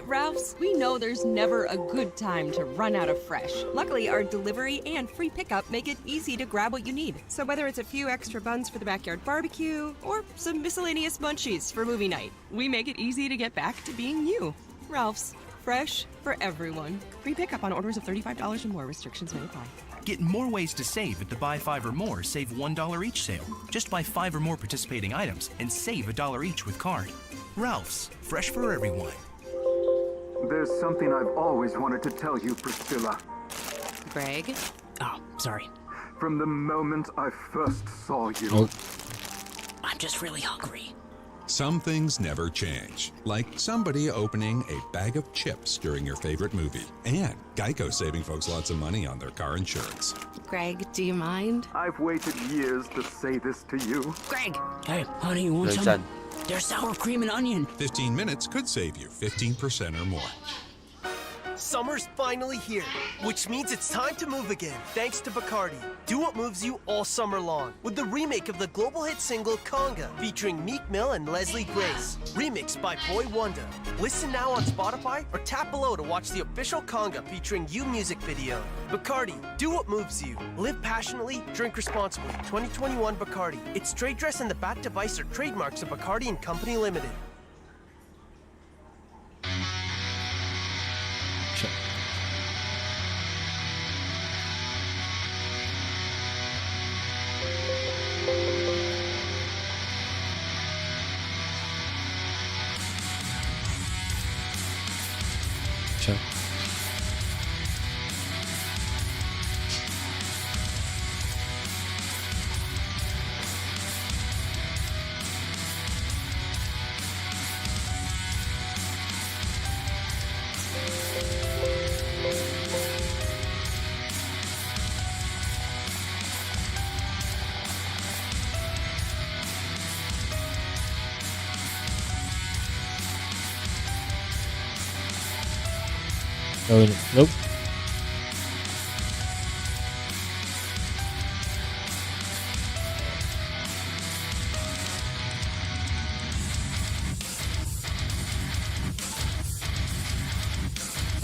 Ralph's, we know there's never a good time to run out of fresh. Luckily, our delivery and free pickup make it easy to grab what you need. So whether it's a few extra buns for the backyard barbecue or some miscellaneous munchies for movie night, we make it easy to get back to being you. Ralph's, fresh for everyone. Free pickup on orders of $35 or more. Restrictions may apply. Get more ways to save at the Buy 5 or More Save $1 each sale. Just buy 5 or more participating items and save $1 each with card. Ralph's, fresh for everyone. There's something I've always wanted to tell you, Priscilla. Greg? Oh, sorry. From the moment I first saw you. Oh. I'm just really hungry. Some things never change, like somebody opening a bag of chips during your favorite movie, and Geico saving folks lots of money on their car insurance. Greg, do you mind? I've waited years to say this to you. Greg! Hey, honey, you want some? There's sour cream and onion. 15 minutes could save you 15% or more. Summer's finally here, which means it's time to move again, thanks to Bacardi. Do what moves you all summer long, with the remake of the global hit single Conga, featuring Meek Mill and Leslie Grace, remixed by Boy Wonder. Listen now on Spotify or tap below to watch the official Conga featuring You music video. Bacardi, do what moves you. Live passionately, drink responsibly. 2021 Bacardi. Its trade dress and the bat device are trademarks of Bacardi and Company Limited. Check. Oh, nope.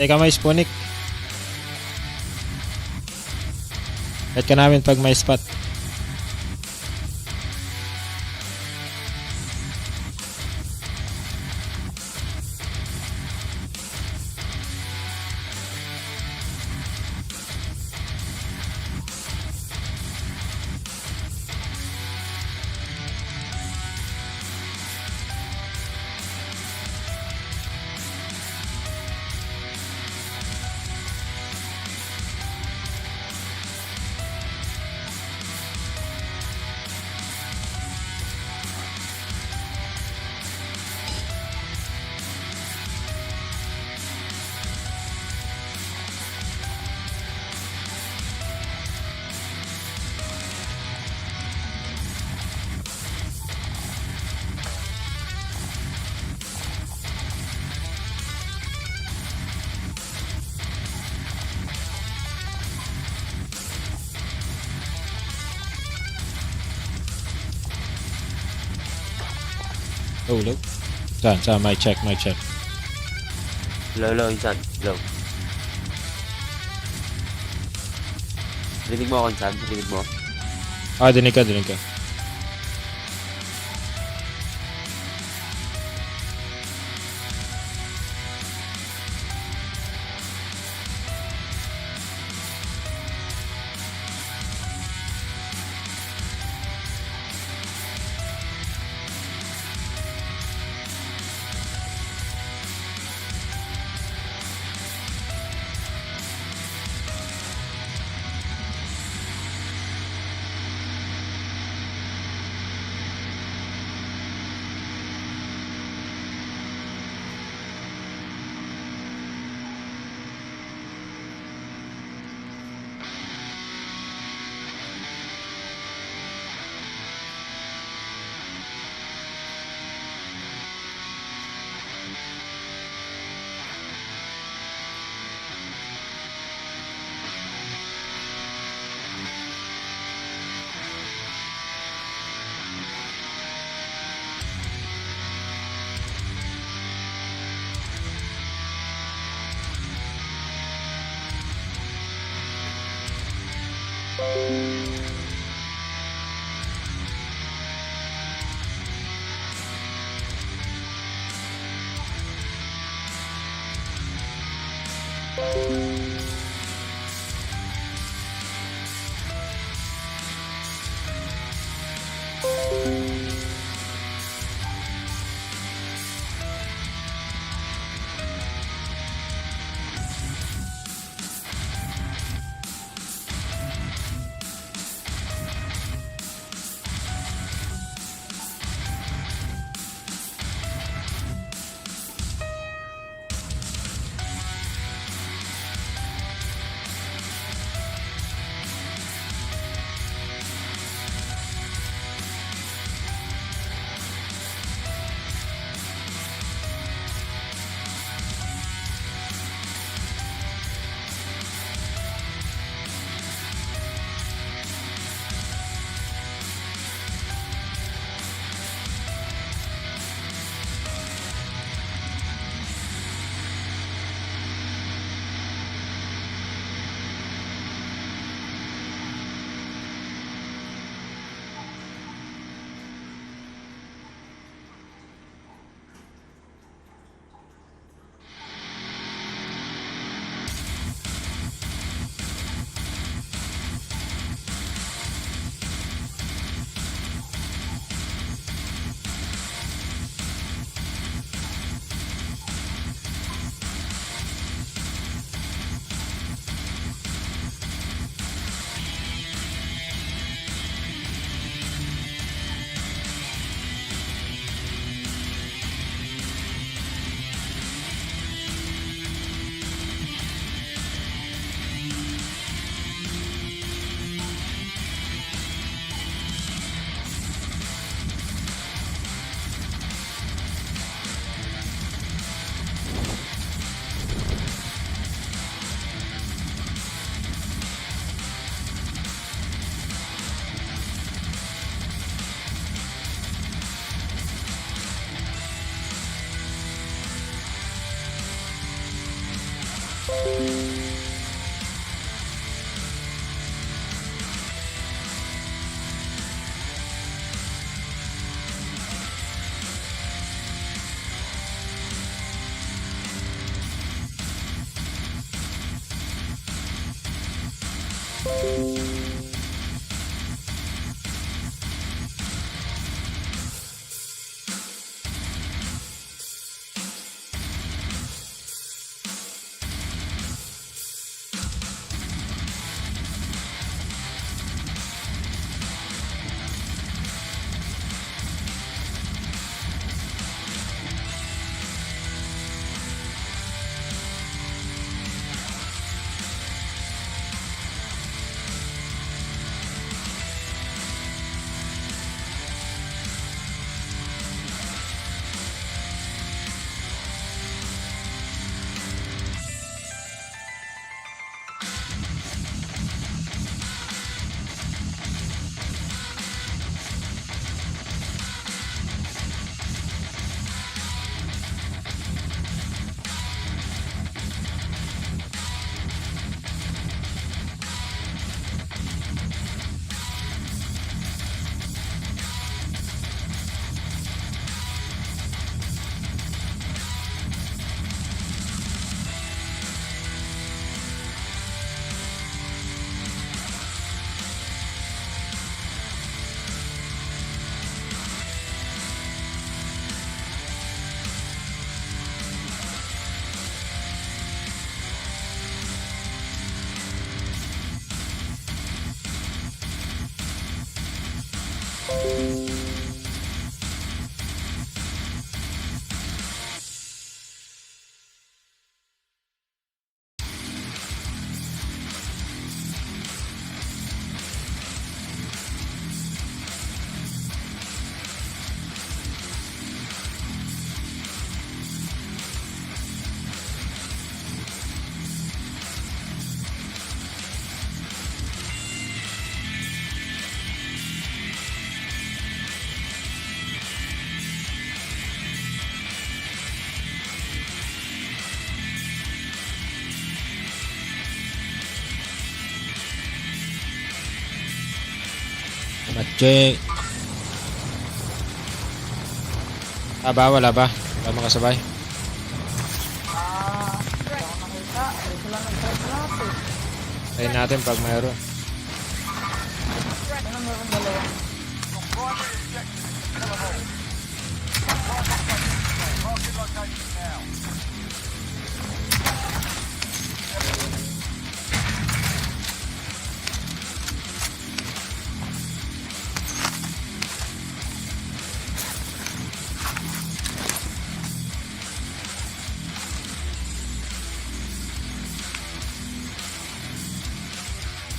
Teka, may Spunik. At ka namin pag may spot. Oh, low. Saan? Mic check. Low, insan. Low. Dinig mo ako, insan. Dinig mo. Ah, dinig ka. Matching. Wala ba? Wala makasabay? Wala akong nakita. Ito lang Tayo natin pag mayroon.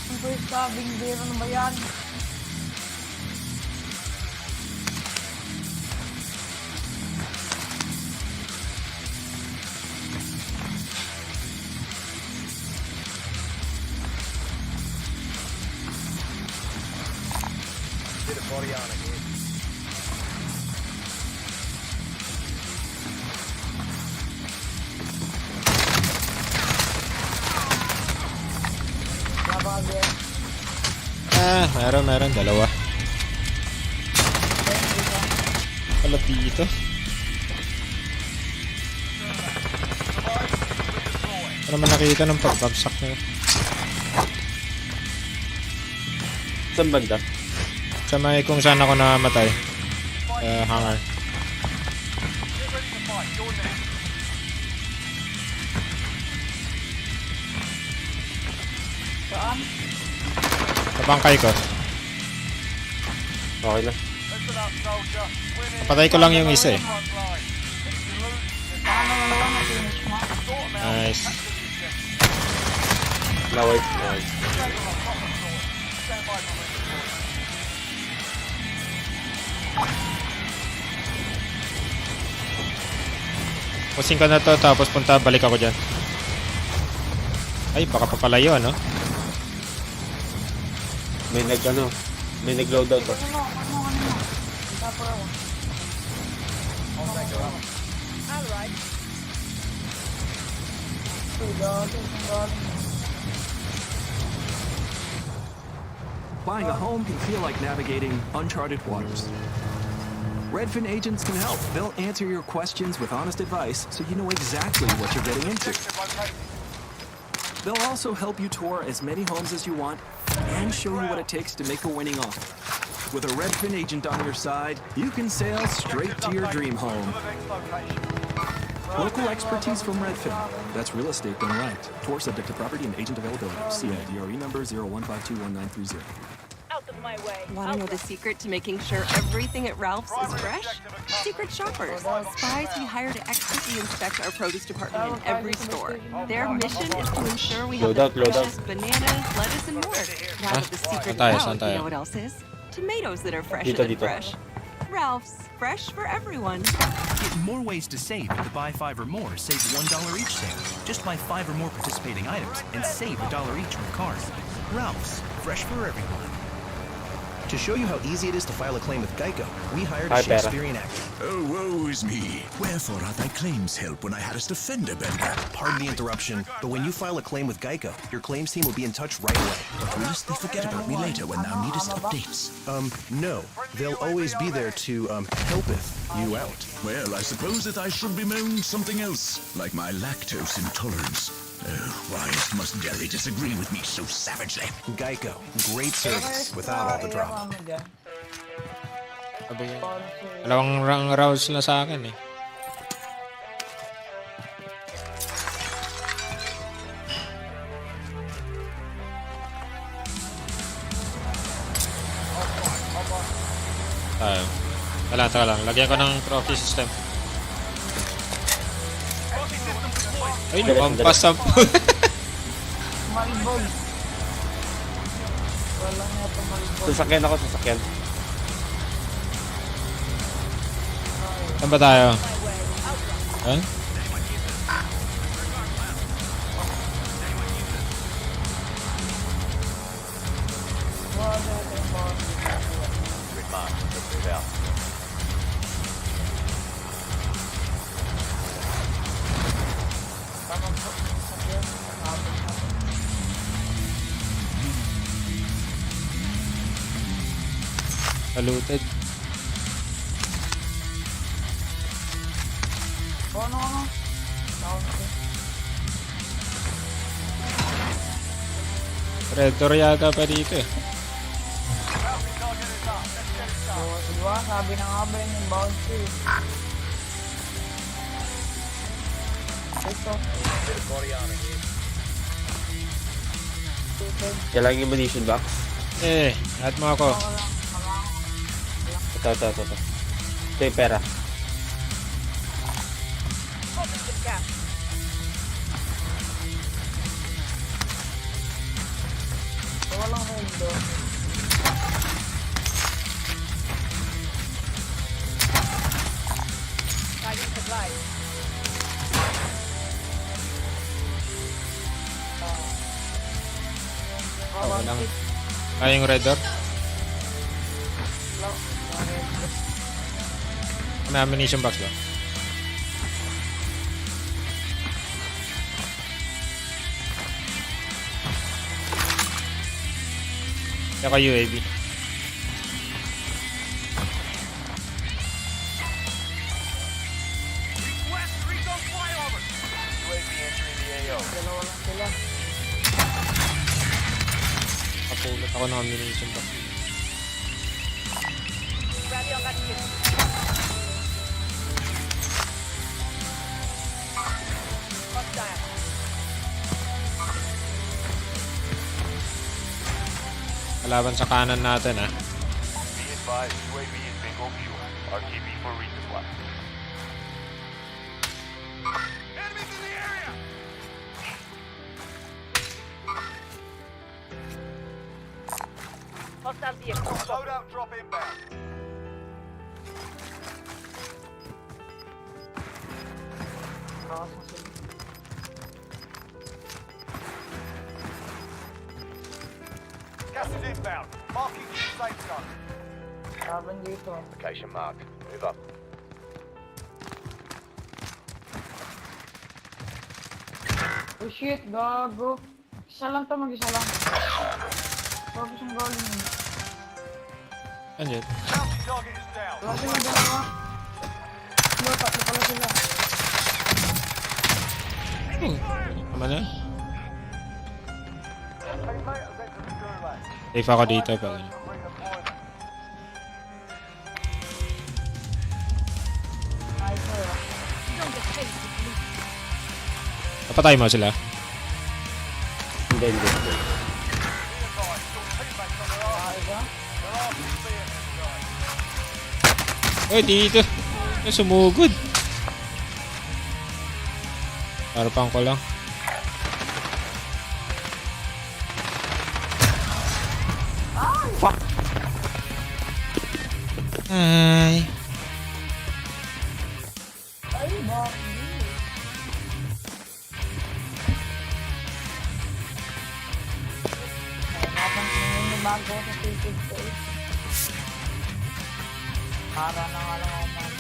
Ang first cabin, biro na ba yan? Meron. Dalawa. Pala dito. Ano naman nakita ng pagbagsak na yun? Saan banda? Sa may kung saan ako namatay. Hangar. Saan? Sa bangkay ko. Okay na. Napatay ko lang yung isa eh. Paano na naman na-finish mo? Nice. Laway. Pusing ko na to tapos balik ako dyan. Ay, baka papalayo ano? May nag-load out ba? Tapos ako. Buying a home can feel like navigating uncharted waters. Redfin agents can help. They'll answer your questions with honest advice so you know exactly what you're getting into. They'll also help you tour as many homes as you want and show you what it takes to make a winning offer. With a Redfin agent on your side, you can sail straight to your dream home. Local expertise from Redfin. That's real estate done right. Tour subject to property and agent availability. See DRE number 01521930. Want to know the secret to making sure everything at Ralph's is fresh? Secret shoppers. Spies we hire to expertly inspect our produce department in every store. Their mission is to ensure we have the freshest bananas, lettuce, and more. Now that the secret is out, you know what else is? Tomatoes that are fresh and fresh. Ralph's. Fresh for everyone. Get more ways to save at the Buy 5 or More Save $1 each sale. Just buy 5 or more participating items and save $1 each with card. Ralph's. Fresh for everyone. To show you how easy it is to file a claim with Geico, we hired a Shakespearean actor. Oh, woe is me. Wherefore are thy claims help when I hadst a fender bender? Pardon the interruption, but when you file a claim with Geico, your claims team will be in touch right away. But willst thou forget about me later when thou needest updates? No. They'll always be there to, helpeth you out. Well, I suppose that I should bemoan something else, like my lactose intolerance. Oh, why must Delhi disagree with me so savagely? Geico. Great service without all the drama. Sabi niya. Dalawang rounds na sa akin eh. Tayo. Taka lang. Lagyan ko ng trophy system. Ay, lumampas sa... Malibol. Walang yata malibol. Sasakyan ako, sasakyan. Saan ba tayo? Saan? Saluted. Ano? Predator yata pa dito eh. Diba? Sabi na nga ba yun yung bouncy. Ito. Kailangan yung munition box. Lahat mo ako. Ito. Ito yung pera. Walang hold doon. Walang. Kaya yung red door? May ammunition box ba? Saka UAV. Dalawa lang sila. Kapulot ako ng ammunition box. Kalaban sa kanan natin ah. Be advised, UAV is bingo fuel. RTB for resupply. Enemies in the area! Hostile vehicle. Loadout drop inbound. Gas is inbound. Marking new safe zone. Laban dito. Location marked. Move up. Oh shit, gago. Isa lang to, mag-isa lang. Tapos yung galing yun. Andiyan. Bounty target is down. Wala sila dalawa. Tatlo pala sila. Tama na. Hey mate, I've got to the gulag. Safe ako dito pag ano. Redeployment. Sniper. Napatay mo sila. Hindi. Be advised, your teammates on their arm. Isa. There are civilians inside. Uy, dito. Sumugod. Harapan ko lang. Fuck. Ay. Ay, bakit? Napansin yung bago sa ticket ko eh. Para na nga lang ako man.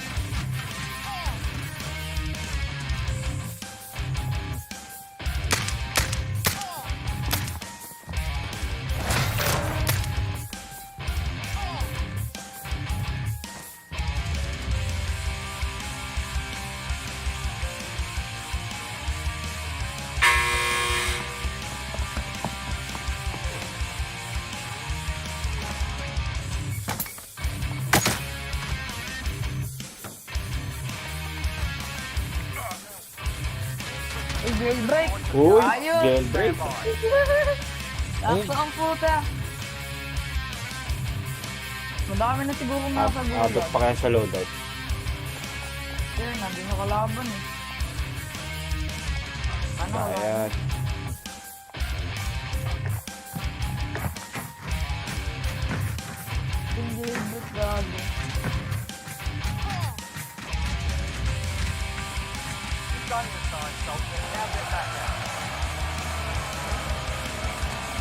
Jailbreak! Uy, Ayun! jailbreak. Sakto ang puta! Madami na siguro mga sa Abot gulat. pa kaya sa loadout. Yun, hindi na kalaban eh. Ano wala? Ayan. Yung jailbreak gago. Done your time, soldier. Now get back out.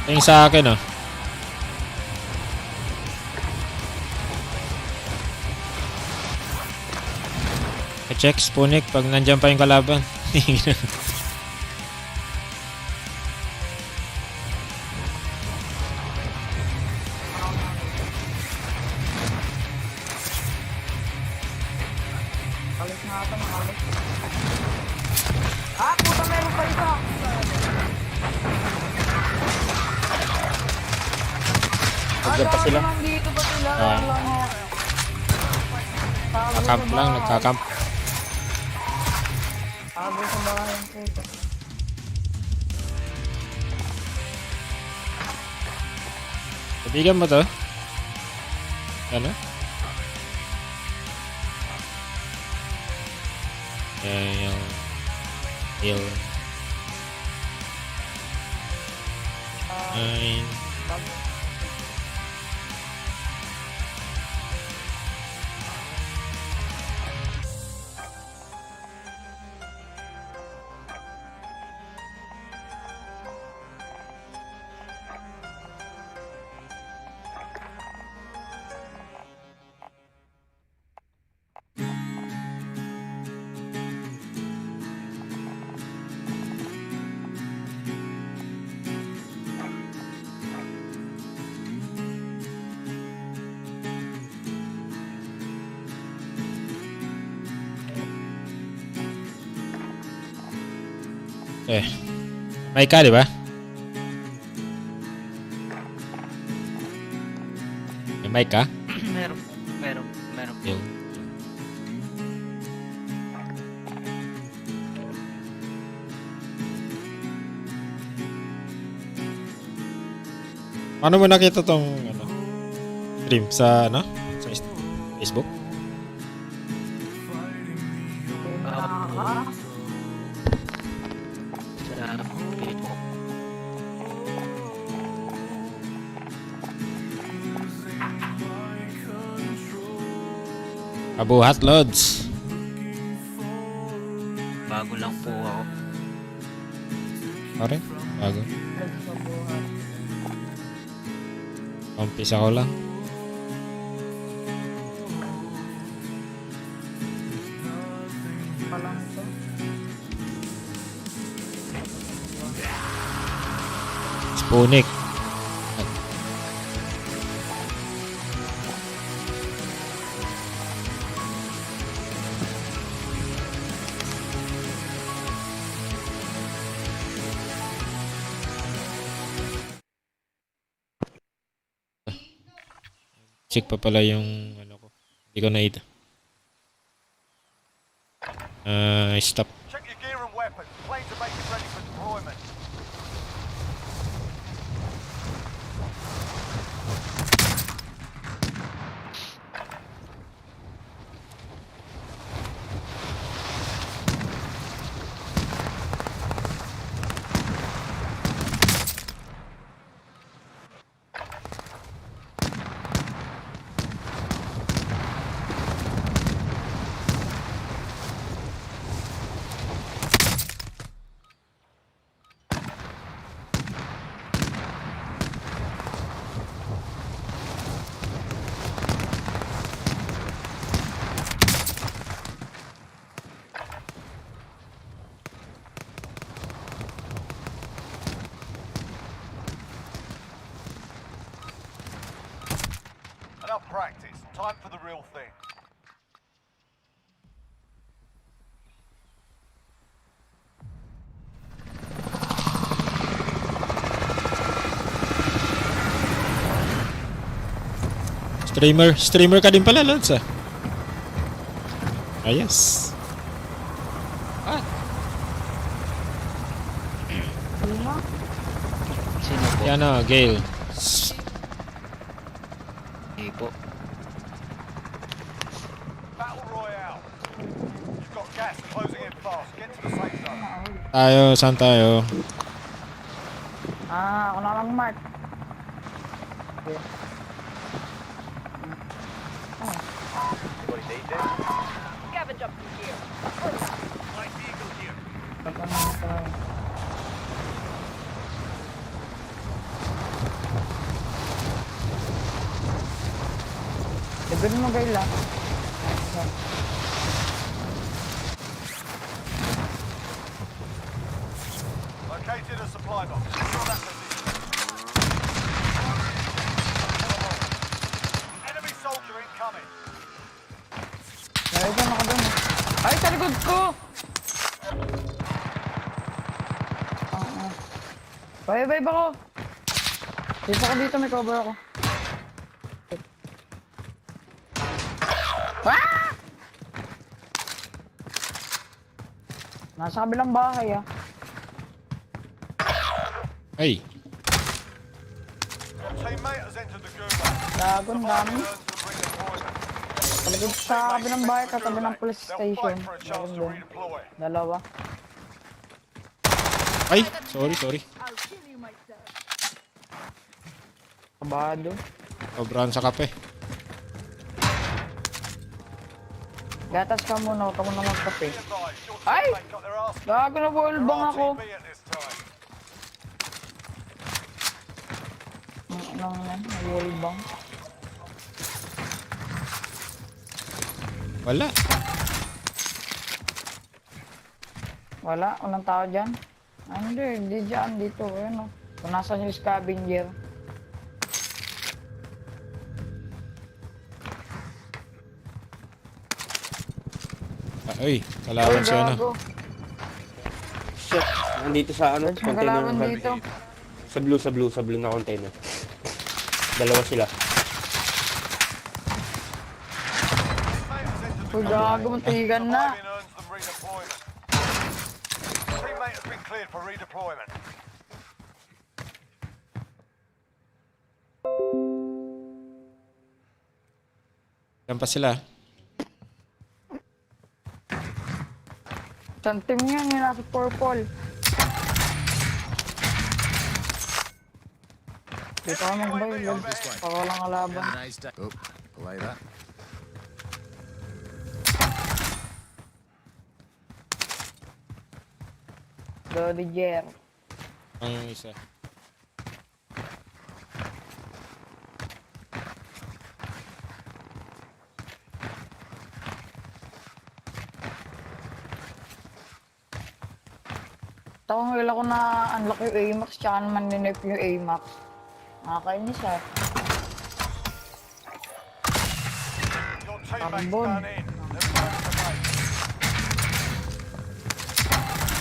Yung sa akin ah. I-check Spunik pag nandyan pa yung kalaban. Alis na ata, makalis. Ah, puta, meron pa isa! Diyan pa sila. Dito pa sila. Ah. Wala nga. Tago sa Camp lang, bahay. nagka-camp. Tago sa bahay. Teka. Kaibigan mo to? Ano? Yung ay may ka, di ba? May mic ka? Meron. Yung Paano mo nakita tong stream sa sa Facebook? Kabuhat Lods. Bago lang po ako. Pare, bago. Umpisa ko lang. Palang ito. Spunik. Check pa pala yung ko. Hindi ko na ito. Stop. Check your gear and weapons. Planes are making ready for deployment. Enough practice. Time for the real thing. Streamer ka din pala, Lods, ah. Ayos. Sino po? Yan o, Gale. Hindi po. Battle Royale. You've got gas closing in fast. Get to the safe zone. Tayo, saan tayo? Ako na lang, Mark. Okay. Anybody need this? Scavenge up from here. Light vehicle here. Libre mo kayo lang. Located a supply box. Secure that position. Enemy soldier incoming. Nalagyan ako dun. Ay, sa likod ko! Bye-bye ba ko? Dito ako dito, may cover ako. Nasa kabilang bahay ah. Ay, Your teammate has entered the gulag. Gago, ang dami. Earns them redeployment. Palagid sa kabilang bahay, katabi ng police They'll station. fight for a chance to Meron din. redeploy. Dalawa. ay, sorry. Kabado. Sobrahan sa kape. Gatas ka muna, huwag ka muna magkape. Be advised, your Ay! teammate got their arse Gago na buhol bang ako? RTB at this time. Anong yan? Buhol bang? Wala. Wala, walang tao dyan. Hindi dyan, dito. Ano? Kung nasan yung scavenger. Ay, kalaban siya na. gago. Shit. Nandito sa ano, May container. kalaban dito. Sa blue na container. Dalawa sila. Uy, gago, matigan na. Surviving earns them redeployment. Teammate has been cleared for redeployment. Yan pa sila. Isang team yan, yung nasa purple. Dito ka mag-bail. Para walang kalaban. Nice day. Oh, like that. Dodiger. Ang isa. Takong wala ko na unlock yung AMAX, tsaka naman ninip yung AMAX. Nakakainis ah. Your teammate's Carbon. done in. They're returning to base.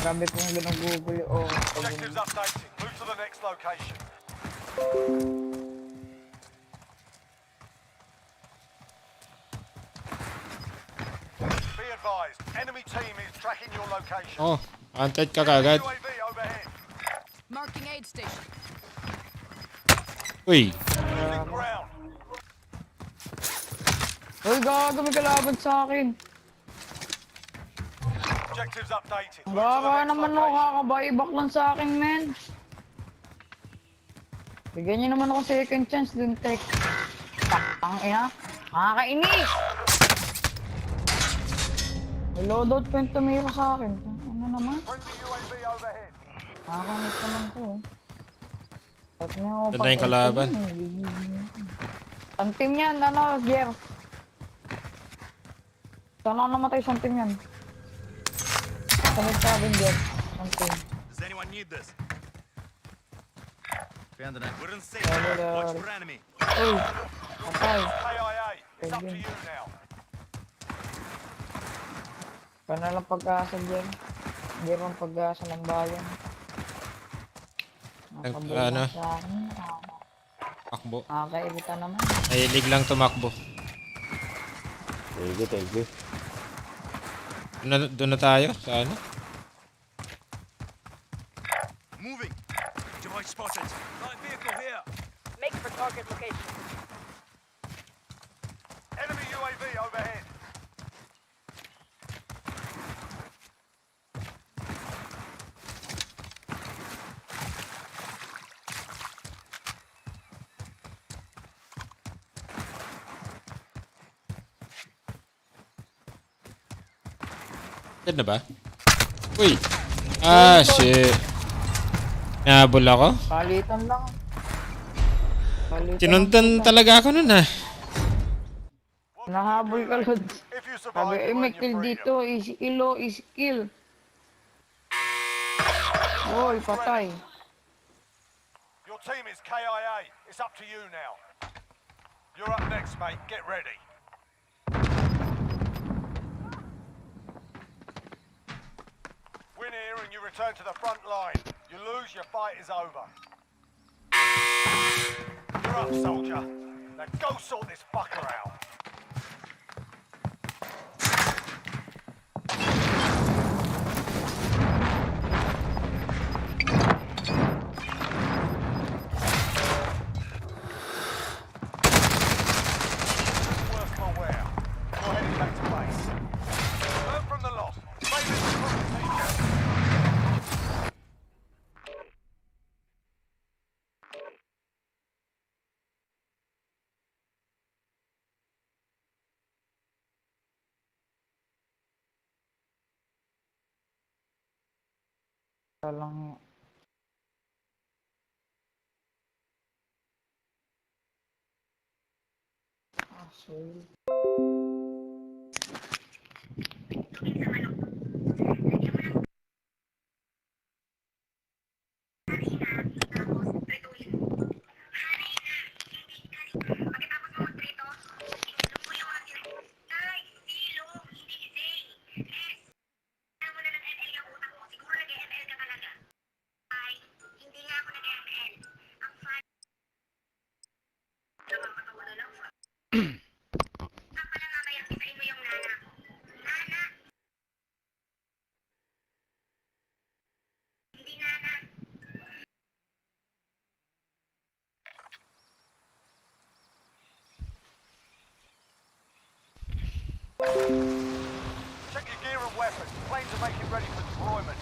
Grabe pong ginugugol yung Objectives updated. Move to the next location. Be advised, enemy team is tracking your location. Oh, anted ka kagad. UAV overhead. Marking aid station. Uy, Losing ground. Uy, gago, may kalaban sa akin. Objectives updated. Move to the Baka next naman ako location. kakabaibak lang sa akin, men. Bigyan niyo naman ako second chance dun, Tek. Ang ina. Nakakainis! May loadout pa yung tumira sa akin. Ano naman? Friendly UAV overhead. Nakakainis naman ko. At niyo ako Ganda yung kalaban. Ang team yan, ano, Jer? Saan ako namatay sa team yan? Sanit sa akin, Jer. Ang team. Does anyone need this? Found an We're in safe. Watch for enemy. Uy, patay. KIA, it's up to you now. Paano lang pag-asa dyan? Hindi rin pag-asa ng bayan. Nakabuhay ano? sa akin. takbo. Nakakairita naman. Mahilig lang tumakbo. Thank you. Doon na tayo sa ano? Moving. Device spotted. Light vehicle here. Make for target location. Enemy UAV overhead. Yan na ba? Uy! Ah, shit. Nahabol ako? Palitan lang. Palitan Tinuntan lang. talaga ako nun ah. Nahabol ka, Lod. If you Sabi, survive, you may earn kill your freedom. dito. Easy kill, oh. Easy kill. Oy, patay. Your team is KIA. It's up to you now. You're up next, mate. Get ready. Win here and you return to the front line. You lose, your fight is over. You're up, soldier. Now go sort this fucker out. Lang. Asshole. Check your gear and weapons. Planes are making ready for deployment.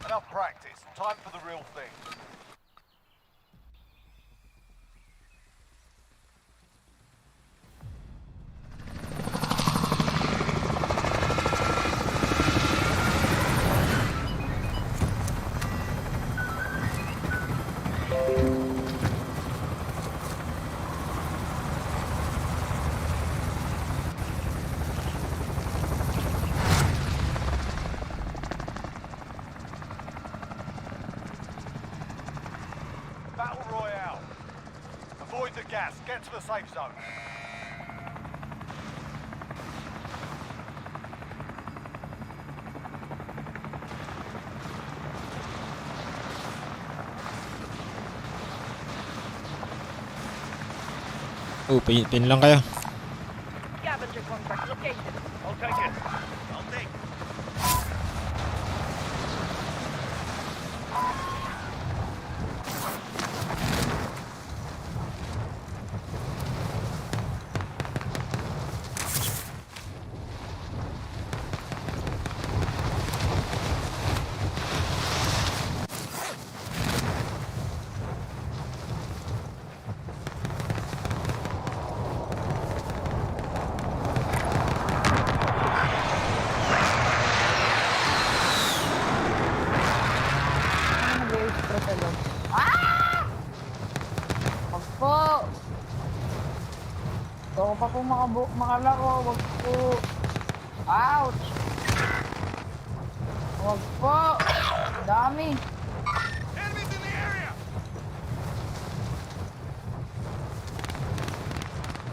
Enough practice. Time for the real thing. Battle Royale. Avoid the gas. Get to the safe zone. Oh, pin lang kayo. Scavenger contract located. I'll take it. I'll take. Wag po! Gusto ko pa po makalaro. Wag po! Ouch! Wag po! Dami! Enemies in the area!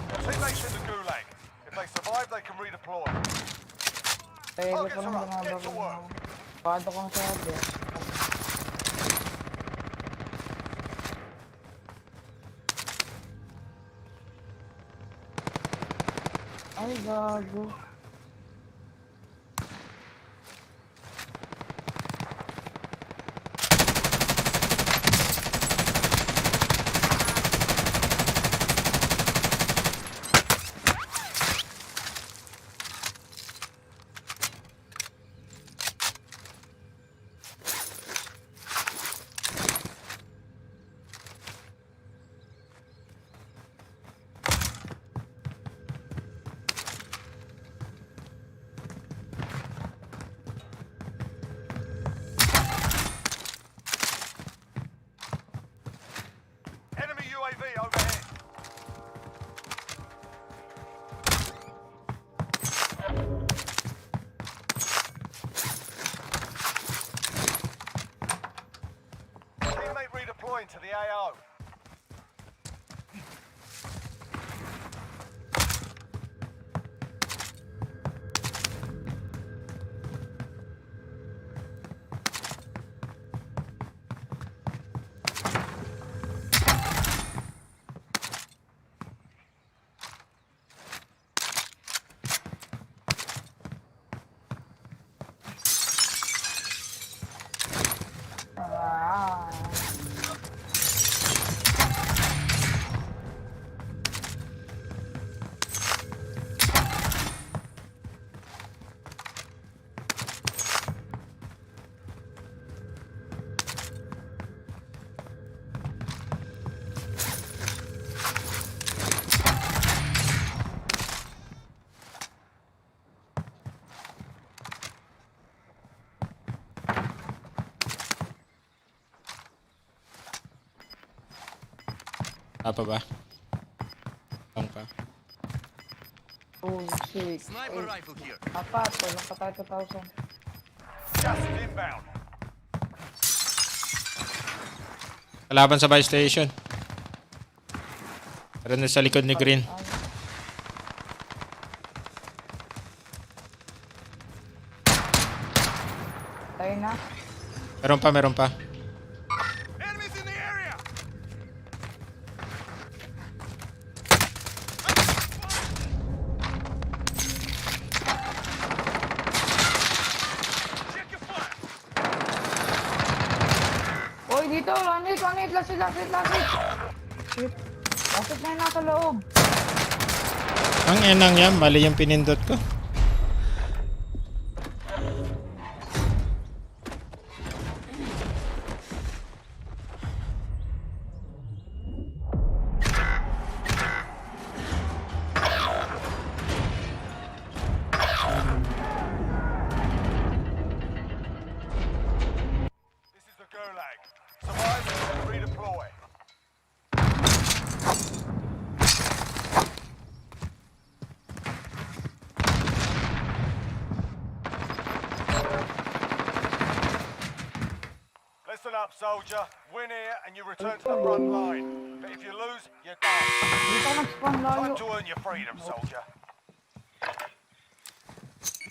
Your teammates in the gulag. If they survive, they can redeploy. Tayo ko lang mga bago. Paano kong sabi? Ay, gago. UAV overhead. Teammate redeploying to the AO. Apa ba? Lang pa. Oh, 6. Sniper rifle here. Apat. Walang pa tayo 2,000. Gas is inbound. Kalaban sa buy station. Meron na sa likod ni Green. Tayo na. Meron pa. Enemies in the area. Check your fire. Oy, dito. Lanit. Last hit. Shit. Last hit na yun nasa loob. Ang enang yan, mali yung pinindot ko. This is the Gulag. Survive and redeploy. Listen up, soldier. Win here and you return to the front line. But if you lose, you're done. Dito nag-spawn layo. Time to earn your freedom, soldier.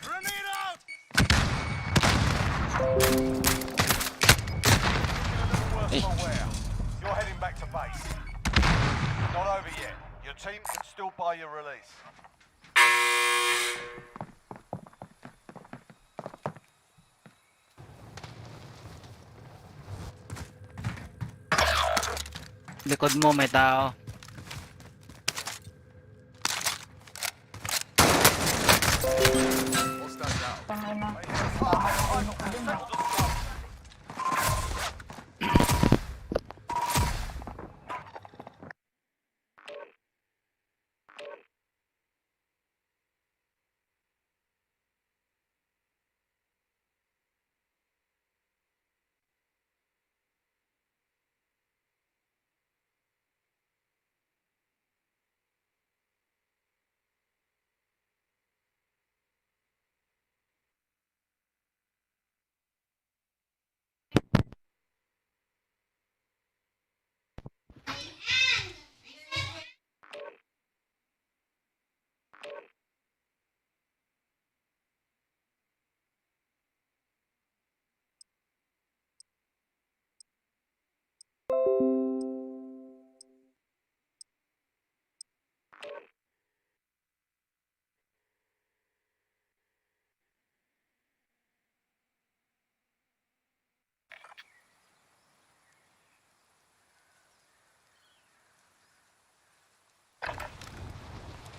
Grenade out! Worse for wear. You're heading back to base. Not over yet. Your team can still buy your release. Likod mo, may tao. Tangay na.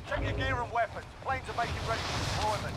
Check your gear and weapons. Planes are making ready for deployment.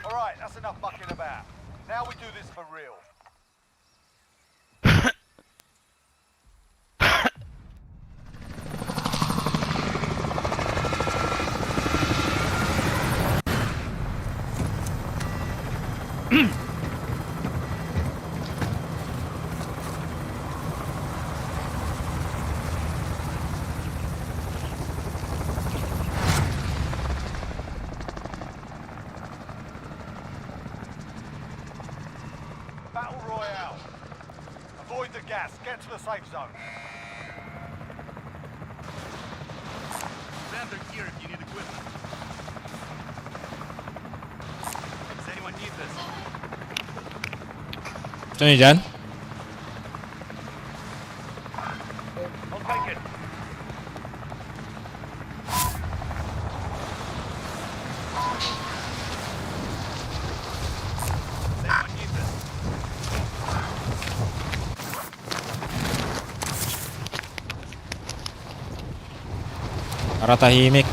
Alright, that's enough mucking about. Now we do this for real. Battle Royale. Avoid the gas. Get to the safe zone. Panther here if you need equipment. Saan yun dyan? I'll take it. Para tahimik.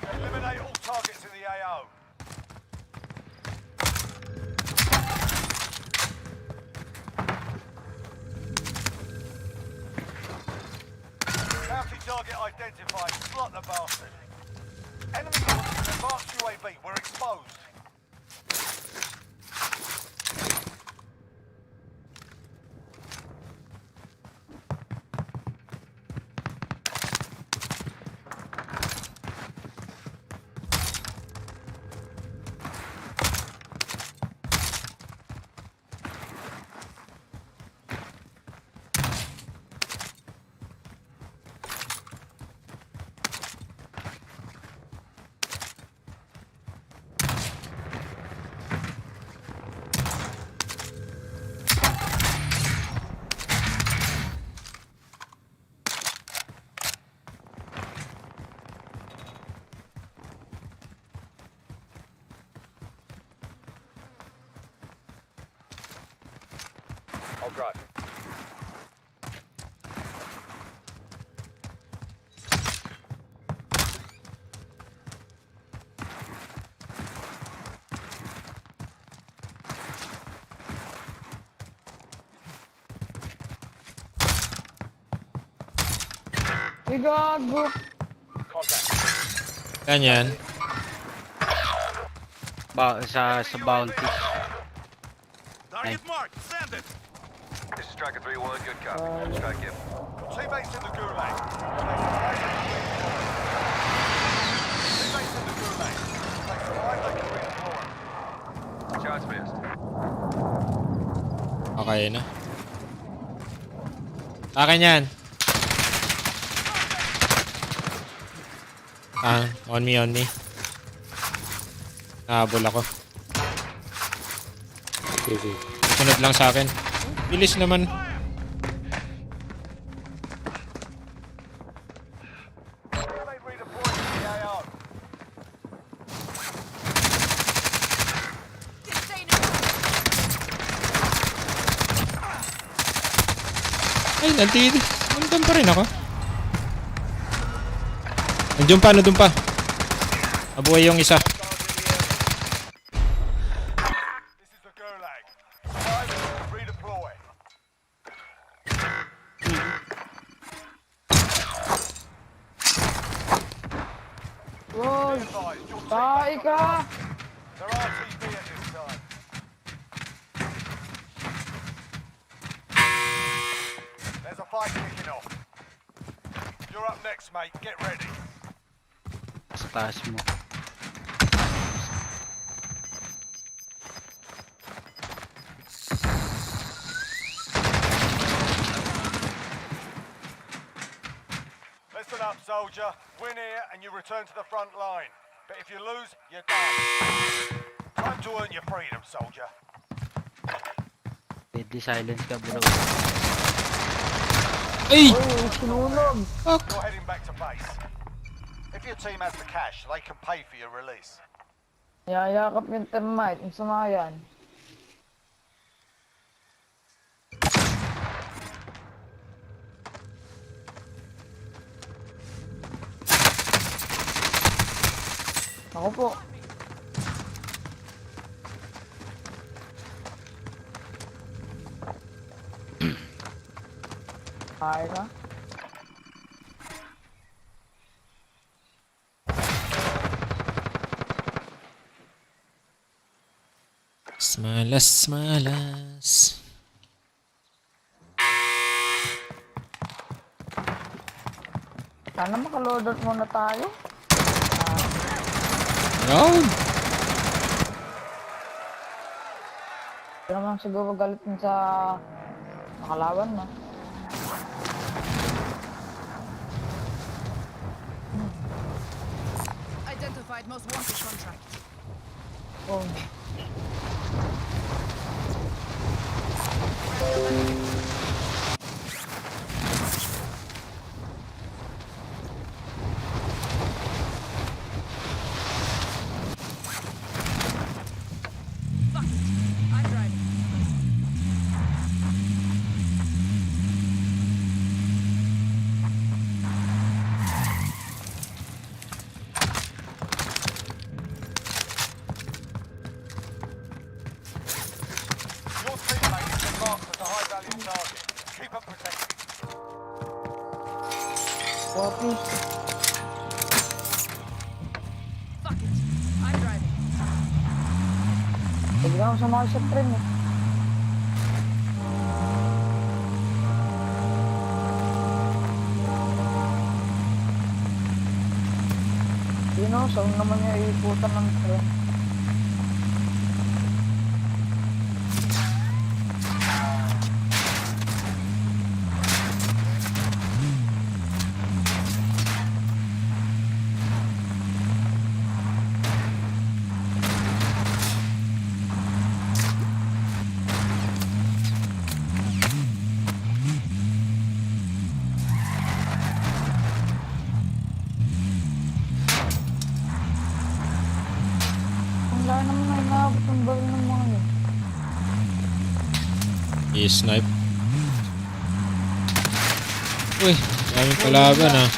Eliminate all targets in the AO. Bounty target identified. Slot the bastard. Enemy launching advanced UAV. We're exposed. I'll drive. Ay, gago. Ganyan. Sa bounty. Target marked. Send it. This is Tracker 3-1. Good copy. Strike him. Teammates in the gulag. Teammates in the gulag. Take the line like a redeploy. Shots missed. Okay na. Akin yan. On me, on me. Nahabol ako. Sige. Sunod lang sa akin. Bilis naman. Teammate redeployed to the AO. Ay, nandun pa rin ako. Nandiyan pa, nandun pa. Mabuhay yung isa. This is the gulag. Survive, redeploy. Wow. Be advised, your Tae teammates ka. They're RTB at this time. There's a fight kicking off. You're up next, mate. Get ready. Sa taas mo. Listen up, soldier. Win here and you return to the front line. But if you lose, you're done. Time to earn your freedom, soldier. Deadly silence ka, bro. Ay! Ay, sinunog. You're heading back to base. If your team has the cash, they can pay for your release. Yayakap yung termite. Yung sumayan. Ako po. Kaya ka? Malas. Sana makaload muna tayo. Yun! Hindi naman siguro galit din sa nakalaban, no? Classified most wanted contract. Oh. Fuck it. I'm driving. Your teammate has been marked as a high-value target. Keep them protected. Copy. Fuck it. I'm driving. Bigla akong sumakay sa tren eh. Yun o, saan naman niya iikutan ng tren. Ang laki naman na inaabot ng baril ng mga yun. I-snipe. Uy, daming kalaban ah.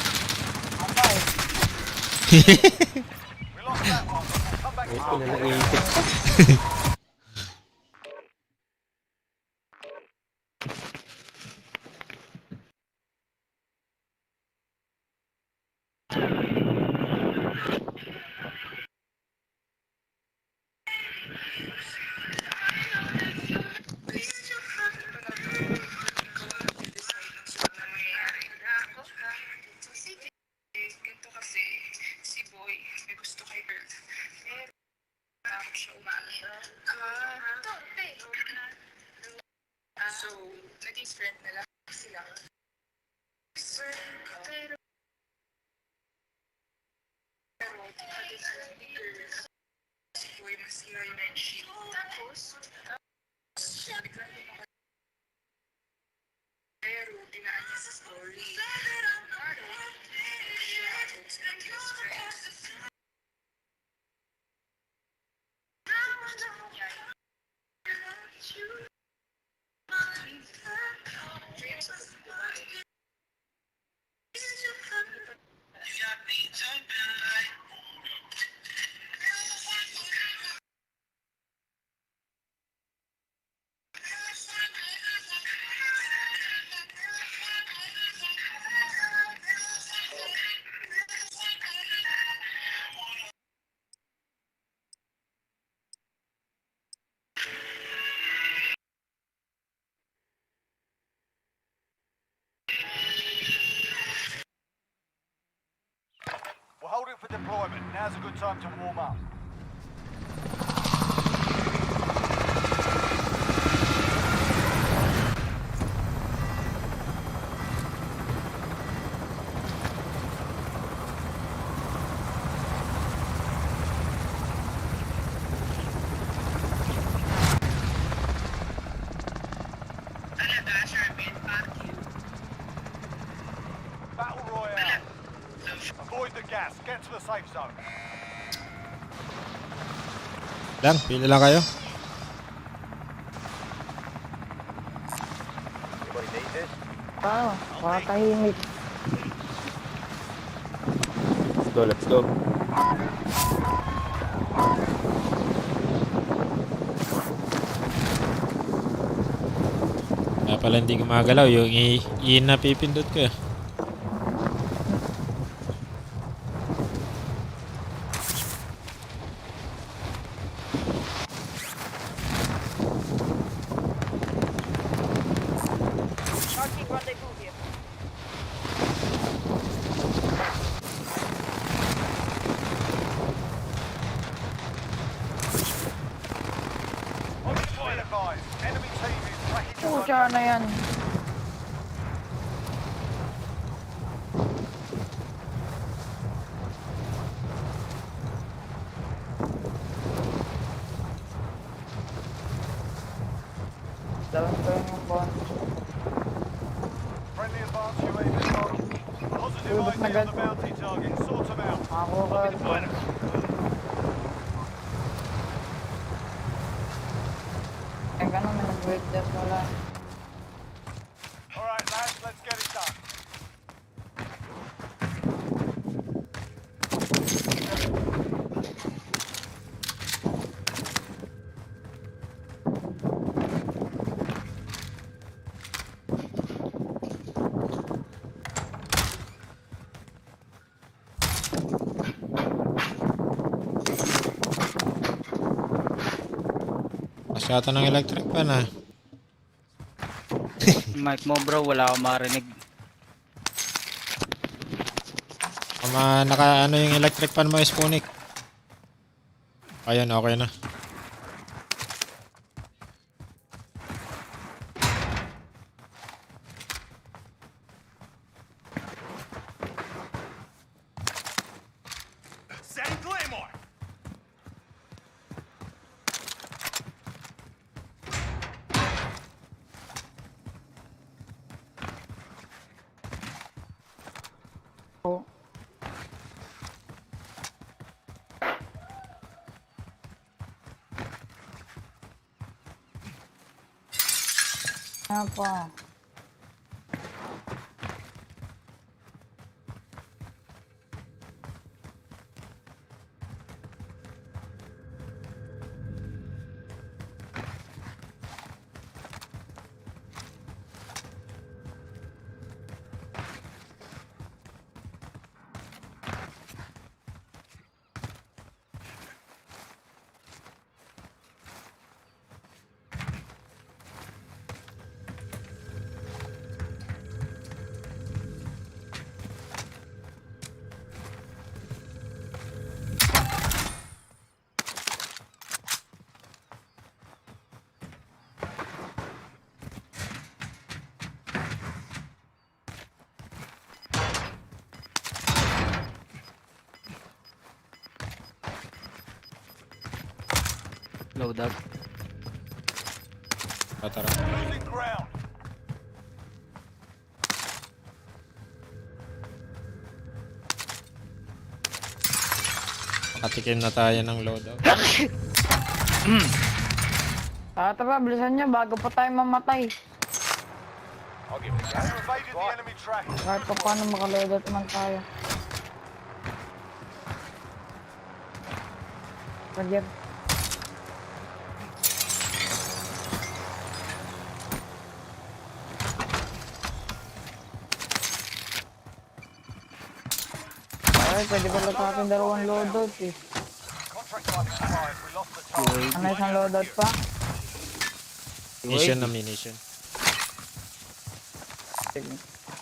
We lost that one. Come back to target. We're holding for deployment. Now's a good time to warm up. Battle Royale. Avoid the gas. Get to the safe zone. Lang, pili lang kayo. Paano? Makatahimik. Let's go, let's go. Kaya pala hindi gumagalaw yung i na pipindot ko. Pucha na yan. Dalas ko yung phone. Friendly advance UAV on. Positive Ubus na ID on agad. the bounty target. Sort them out. Ako ka. Copy the plan. Ay, gano'n, may nag-wait dyan wala. Alright, lads, let's get it done. Masyata ng electric pan ah. Mic mo bro, wala akong marinig. Naka ano yung electric pan mo, Spoonik. Ayan, okay na. Setting Claymore! Oo. Ano pa? Load up. Tara. Losing ground. Makatikim na tayo ng loadout. Tara, bilisan nyo bago pa tayo mamatay. I'll give it a go. You evaded the enemy track. Kahit pa paano makaloadout man tayo. Roger. Ay, pwede pala sa akin dalawang loadout eh. Contract time expired. We lost the target. Ano isang loadout pa? Mission na munition. Sige.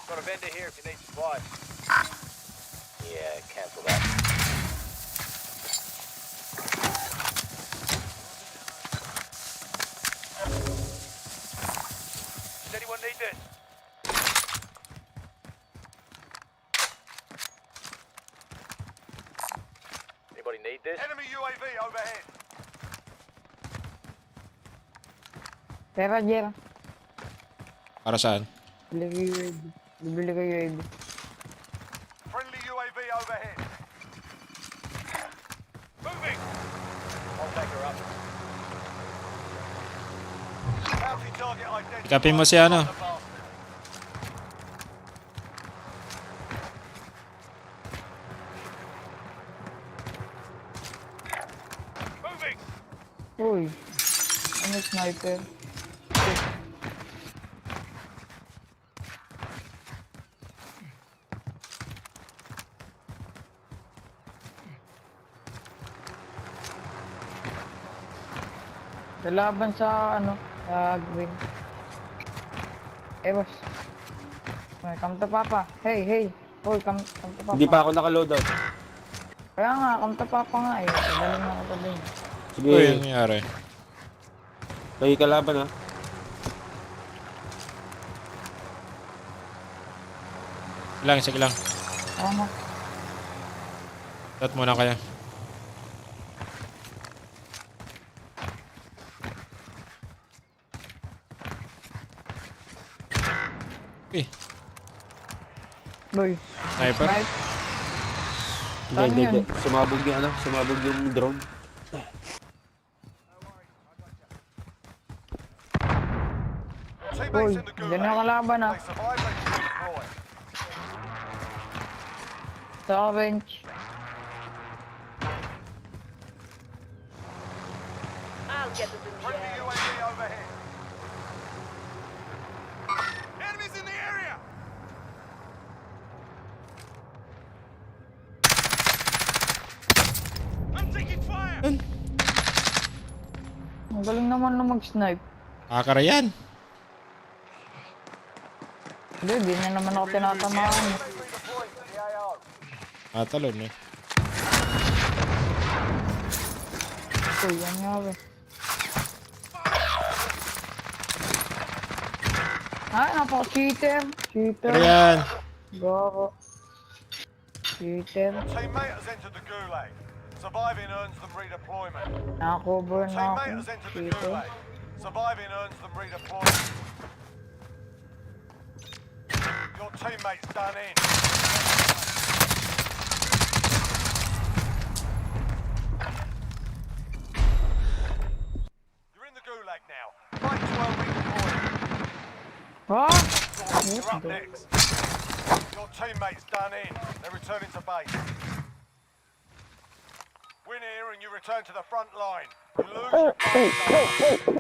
Got a vendor here if you need supplies. Yeah, cancel that. Does anyone need this? Anybody need this? Enemy UAV overhead. Tara, Jer. Para saan? Bili ko UAV. Bibili ko UAV. Friendly UAV overhead. Moving. I'll take her up. Bounty target identified. Ikapin mo si ano? Moving. Uy. Ano sniper? Lalaban sa ano, sa green. Eh boss. Ay, come to papa. Hey, hey. Hoy, come to papa. Hindi pa ako naka-loadout. Kaya nga, come to papa nga eh. Dali na ako pa din. Sige. Ano yung nangyari? Lagi kalaban ha. Sige lang. Ano? Dot muna kaya. Eh, Boy. sniper. Snipe. Hindi. yun? Sumabog yung sumabog yung drone. Boy, hindi na kalaban ah. They survive, they can redeploy. Sa bench. Friendly UAV overhead. Enemies in the area! I'm taking fire! Ang galing naman na mag-snipe. Akara yan. Hindi na naman ako tinatamaan. Talon eh. Uy, yan nga ba. Ay, napaka-cheater. Cheater. Pero yan. Gago. Cheater. Teammate has entered the gulag. Surviving earns them redeployment. Nakakover na ako. Teammate has entered the Cheater. gulag. Surviving earns them redeployment. Your teammate's done in. You're in the gulag now. Fight to earn redeployment. Ha? You're up next. Your teammate's done in. They're returning to base. Win here and you return to the front line. You lose, you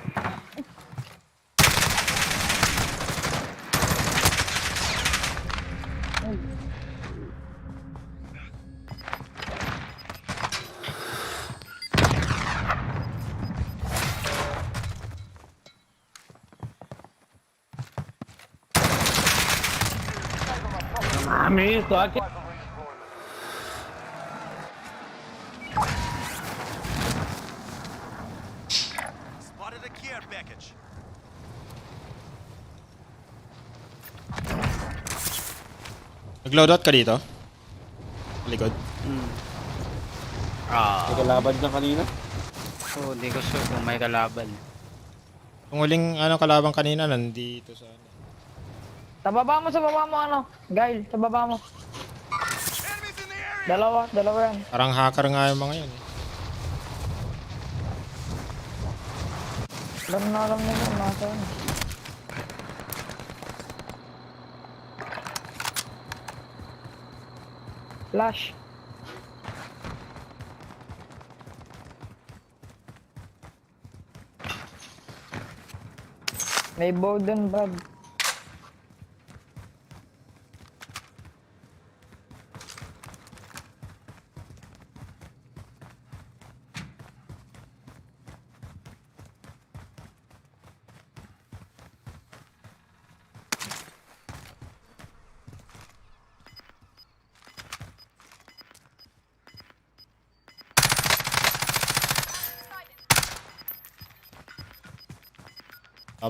Mami, ito akin. Spotted a care package. Nag-loadout ka dito? Likod. May kalaban na kanina. So, hindi ko sure kung may kalaban. Yung huling kalaban kanina nandito sa ano. Sa baba mo ano. Gail, sa baba mo. Dalawa yan. Parang hacker nga yung mga yun eh. Alam na nila, nasa ano. Flash. May Bowden bag.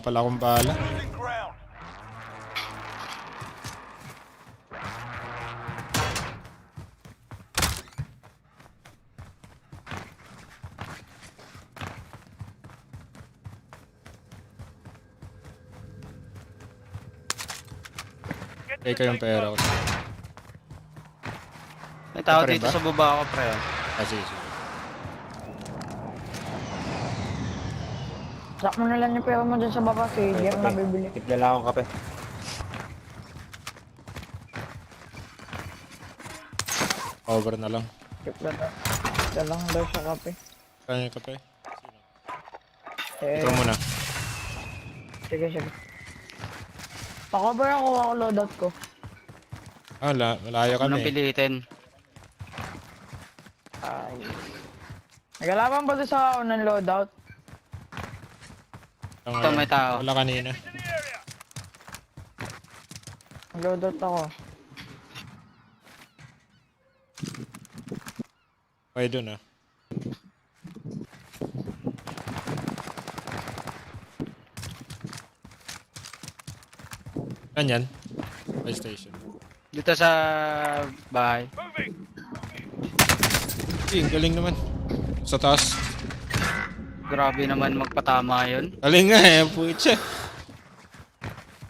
Pala akong bala. Losing ground. Take ko yung pera ko. May tao Ito rin dito ba? sa baba ako, pre. Sige. Sak mo na lang yung pera mo dyan sa baba, si Jer na bibili. Tipla lang akong kape. Over na lang. Ito lang daw sa kape. Kaya yung kape. Eh, Ikaw muna. sige. Pakover ako loadout ko. Malayo Anong kami. pilitin? Ay. Nagalaban ba doon sa unang loadout? Ito, may tao. Wala kanina. Loadout ako. Okay dun ah. Ganyan. By station. Dito sa bahay. Ang galing naman. Sa taas. Grabe naman magpatama yun. Galing nga eh. Puwit siya.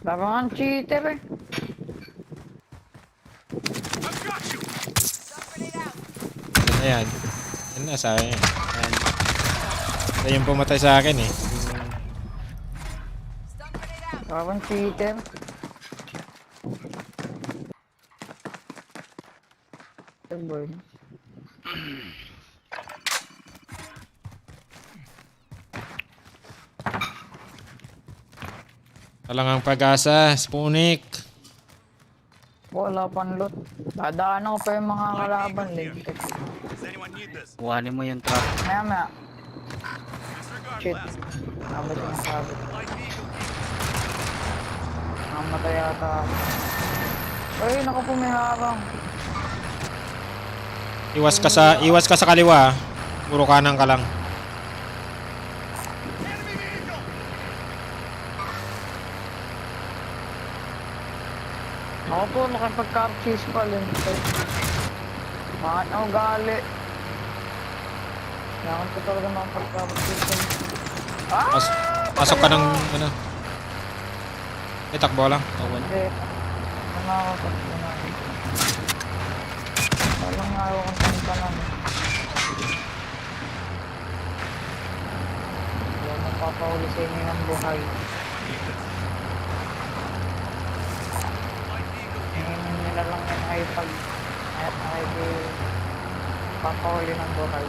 Labangan cheater eh. Ayan. Yan na, sabi niya. Ayan. Ito yung pumatay sa akin eh. Kawan Peter. Boy. Talangang pag-asa, Spunik. Wala pang loot. Dadaan ako pa yung mga kalaban. Kuhanin mo yung truck. Maya. Shit. Nabat yung sabit. Namatay yata ako. Ay, naku po may harang. Iwas ka sa kaliwa. Puro kanan ka lang. Ako po, nakipag-carchase pa rin. Bakit ako gali? Kailangan ko talaga makapag-carchase. Pasok ka ng ano. Takbo lang. Hindi. Ano ako, takbo na. Walang nga ako kung saan ka lang. Hindi ako magpapahuli sa inyo ng buhay. Ngayon nila lang yan ay papahuli ng buhay.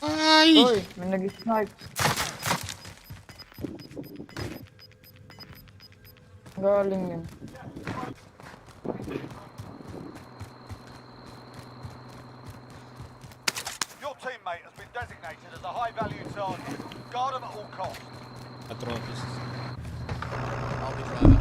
Ay! Uy, may nag-snipe. Galing yun. Your teammate has been designated as a high-value target. Guard him at all costs. Patropis. I'll be driving.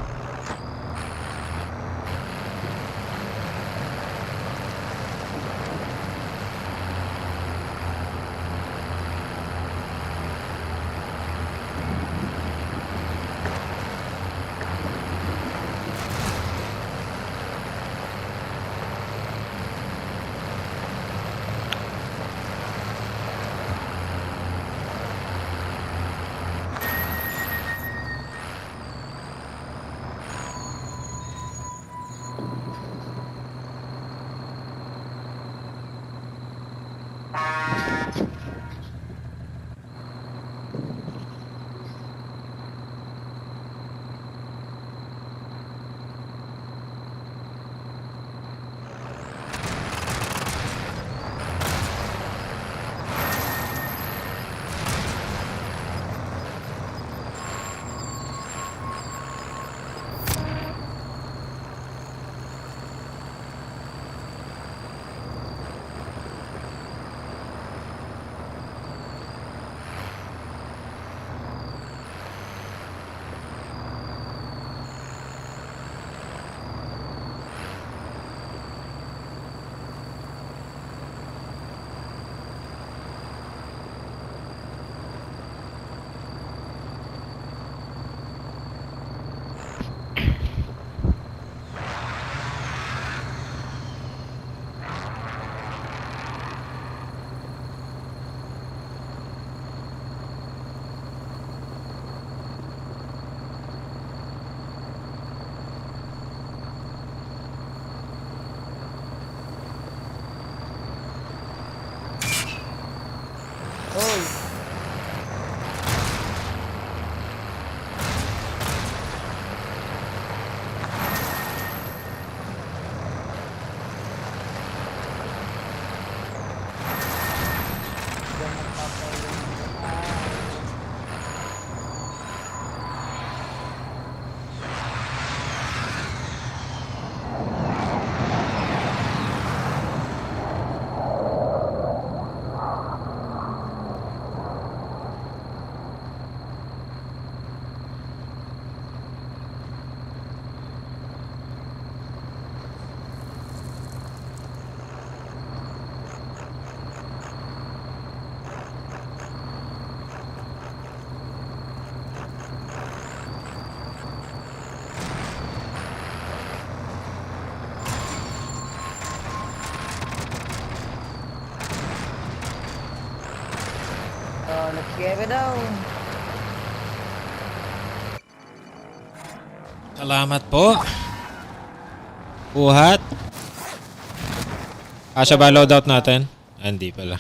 let's get it down. Salamat po. Buhat. Kasya ba loadout natin? Hindi pala.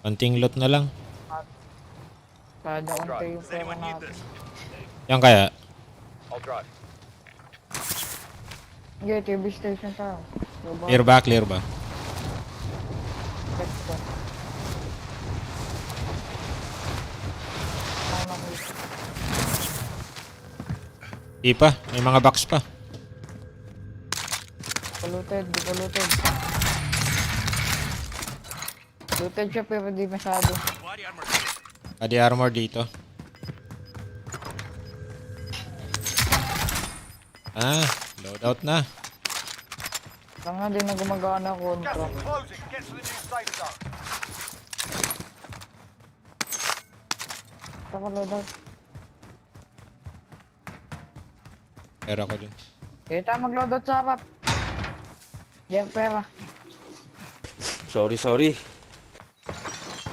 Konting loot na lang. Kada konti yung pera natin. Yan kaya. Okay, TV station tayo. Clear ba? Clear ba? Let's go. Di pa. May mga box pa. Polluted, di polluted. Looted siya pero di masyado. Body armor dito. Loadout na. Lang nga din na gumagana kontra. Gas is closing. Get to the new safe zone. Saka loadout. Pera ko dun. Kita mag-loadout sa harap. Jeb, pera. Sorry.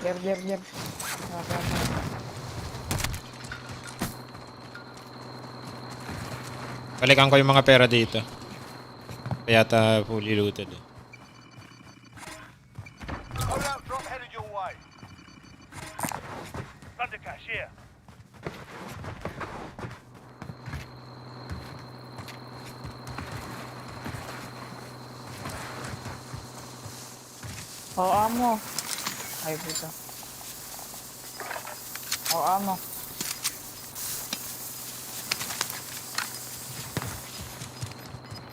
Jeb. Balikan ko yung mga pera dito. Kaya fully looted eh. Loadout drop headed your way. Thunder cash here. Amo. Ay, puta. Amo.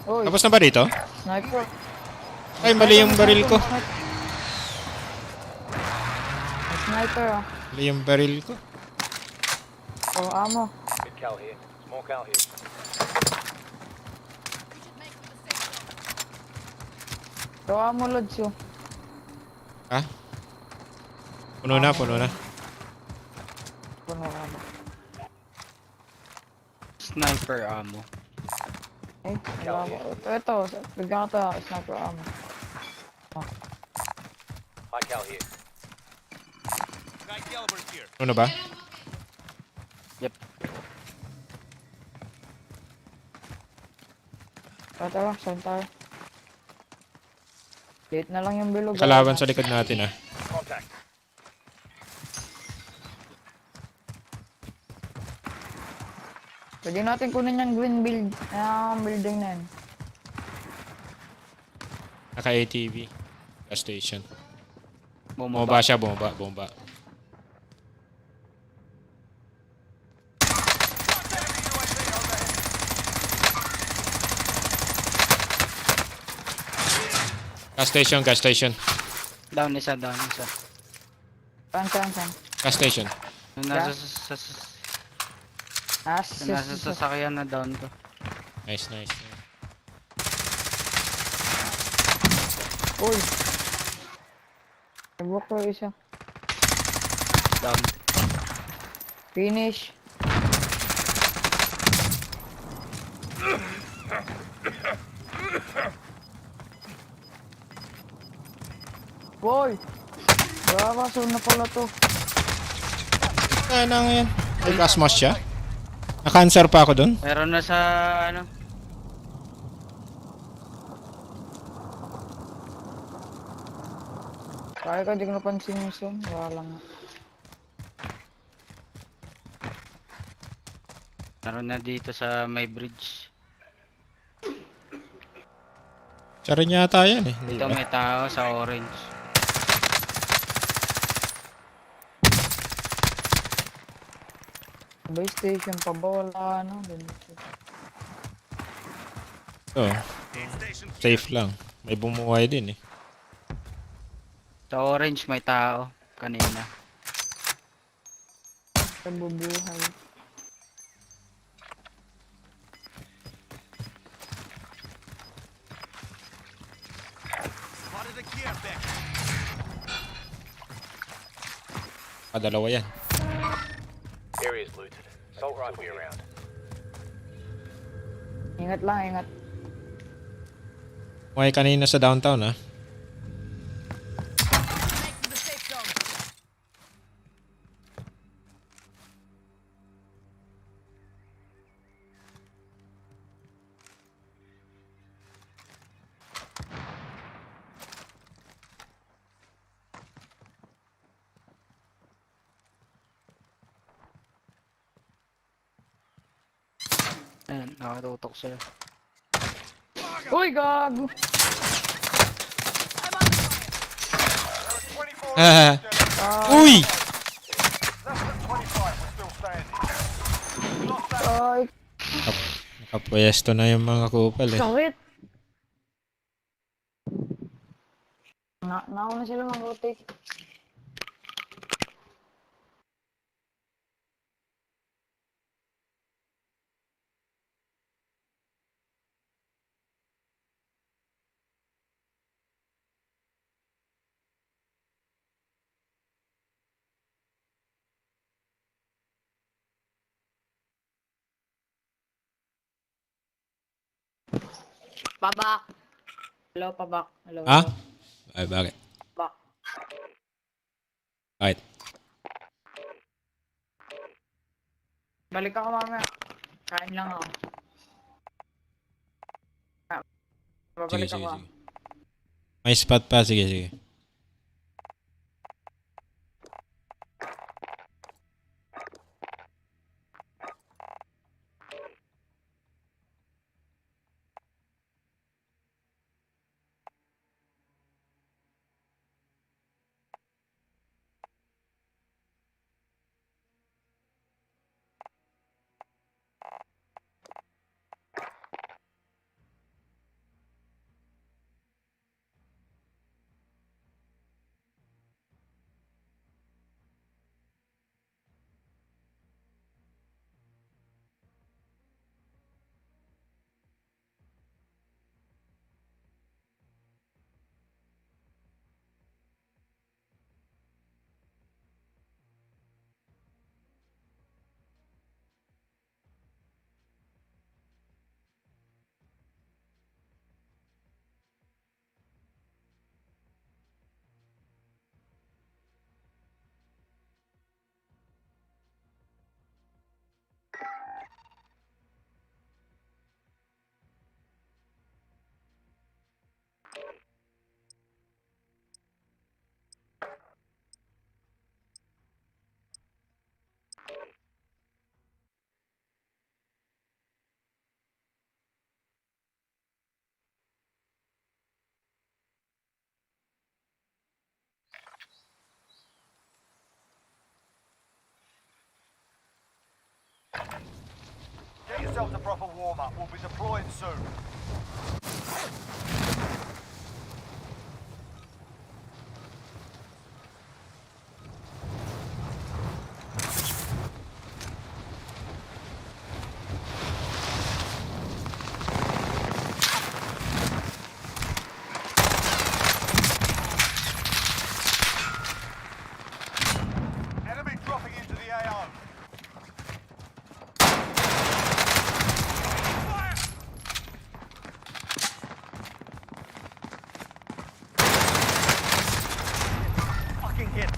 Uy, Tapos na ba dito? sniper. Ay, mali yung baril ko. Sniper ah. Mali yung baril ko. Amo. Big cal here. Small cal here. Amo, Lods yun. Ha? Puno na. Puno ka na. Sniper ammo. Eh, wala ko. Ito, bigyan ko ito. Sniper amo. High cal here. Puno ba? Yep. Tara, saan tayo? Late na lang yung bilog. Kalaban sa likod natin ah. Contact. Pwede natin kunin yung green building na yan. Naka ATV. Gas station. Bumaba. Bomba siya, bomba. Gas station. Down isa. Saan? Gas station. Yung nasa Yes. sasakyan na down ko. Nice. Uy. Nabok ko isa. Down. Finish. Boy! Gagasun na pala to. Kaya na ngayon. May gas mask siya. Naka-answer pa ako dun. Meron na sa ano. Kaya ka, di ko napansin yung zone. Wala lang. Meron na dito sa may bridge. Siya rin yata yan eh. Dito may tao sa orange. Base station pa ba? Wala ano. So, safe lang. May bumuhay din eh. Sa orange may tao kanina. Sa bubuhay. Dalawa yan. Area is looted. Assault rifle around. Ingat lang, ingat. Bumuhay kanina sa downtown ah. Nakatutok sila. Uy, gago! Ah. Uy! Ay, Nakapwesto na yung mga kupal eh. sakit! Nauna sila mag-rotate. Pabak! Hello, pabak. Hello. Ha? Ay, bakit? Pabak. Bakit? Balik ako mamaya. Kain lang ako. Sige, Babalik sige, ako. sige. May spot pa. Sige, sige. Get yourself a proper warm-up. We'll be deploying soon. Enemy dropping into the AO. Fucking hit.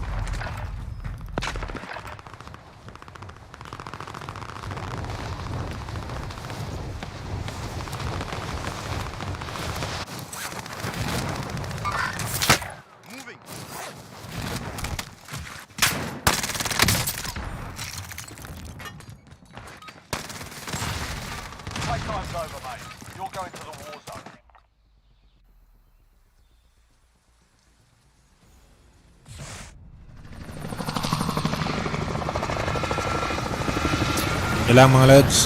Moving. Playtime's over, mate. You're going to the war zone. Sige lang mga lods.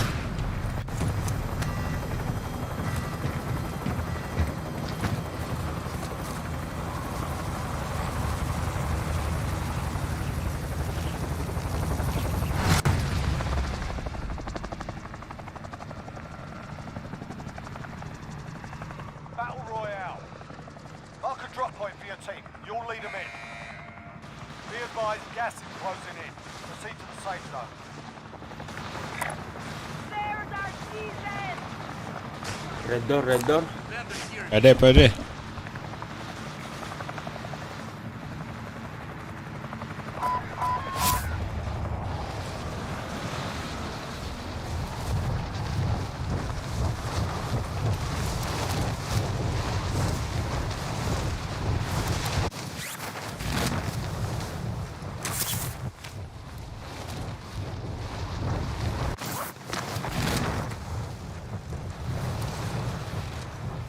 Battle Royale. Mark a drop point for your team. You'll lead them in. Be advised, gas is closing in. Proceed to the safe zone. Red door, red door. Pwede, pwede.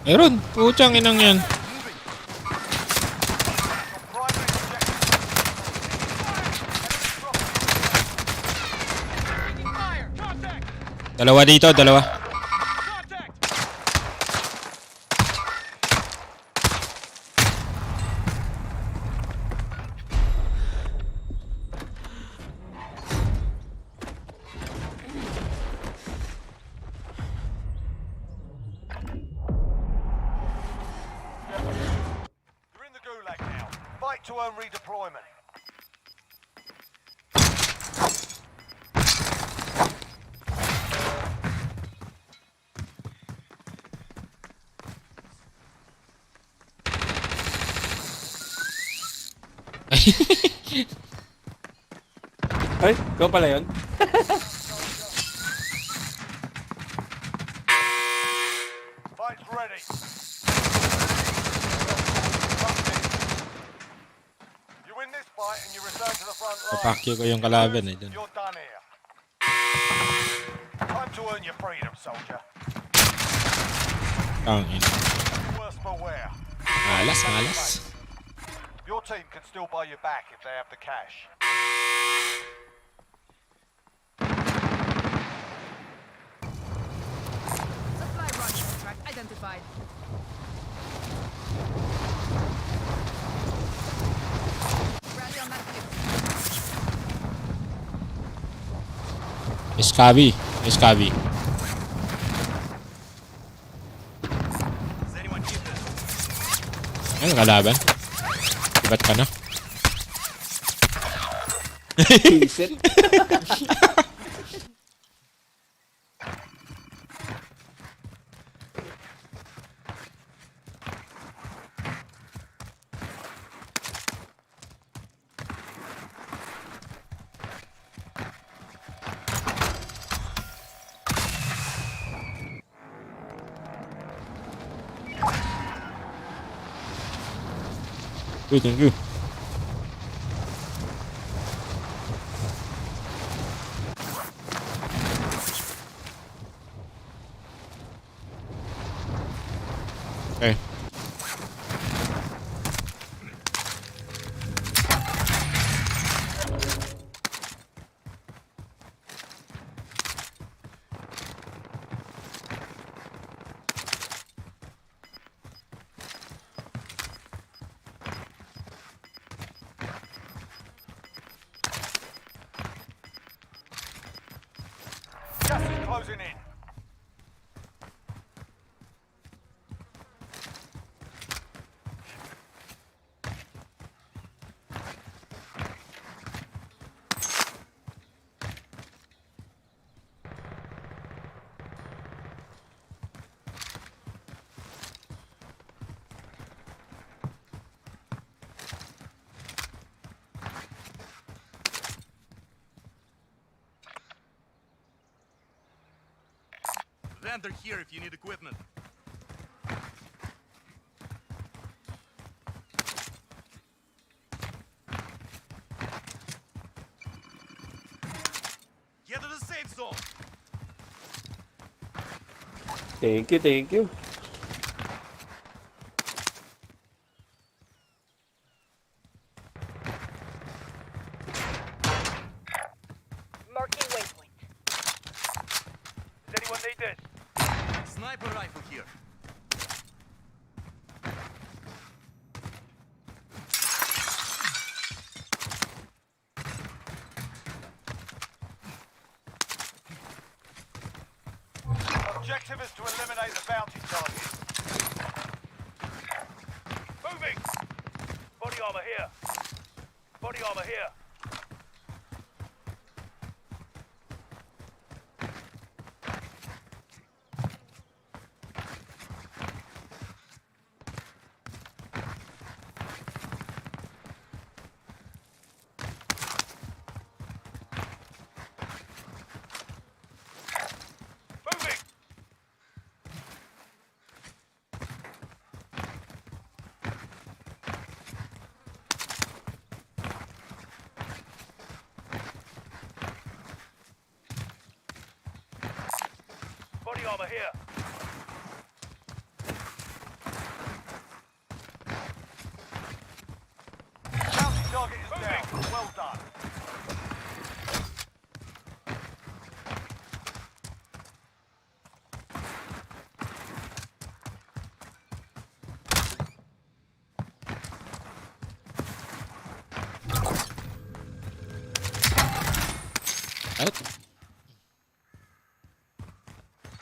Meron. Puchang inang yan. Dalawa dito, dalawa. You're in the gulag now. Fight to earn redeployment. Ay, ikaw pala yun? Fight's ready. You win this fight and you return to the front line. Papakyo ko yung kalaban eh. Dun. You're done here. Time to earn your freedom, soldier. Tangin. Worse for wear. Malas, malas. Your team can still buy you back if they have the cash. Supply run contract identified. Rally on that tip. Escavi. Escavi. Ano kalaban? Iba't ka na? Isit. Uy, thank you. Okay. Gas is closing in. Vendor here if you need equipment. Get to the safe zone. Thank you, thank you. Marking waypoint. Does anyone need this? Sniper rifle here. Objective is to eliminate the bounty target. Moving! Body armor here. Body armor here. Moving! Body armor here. Well done.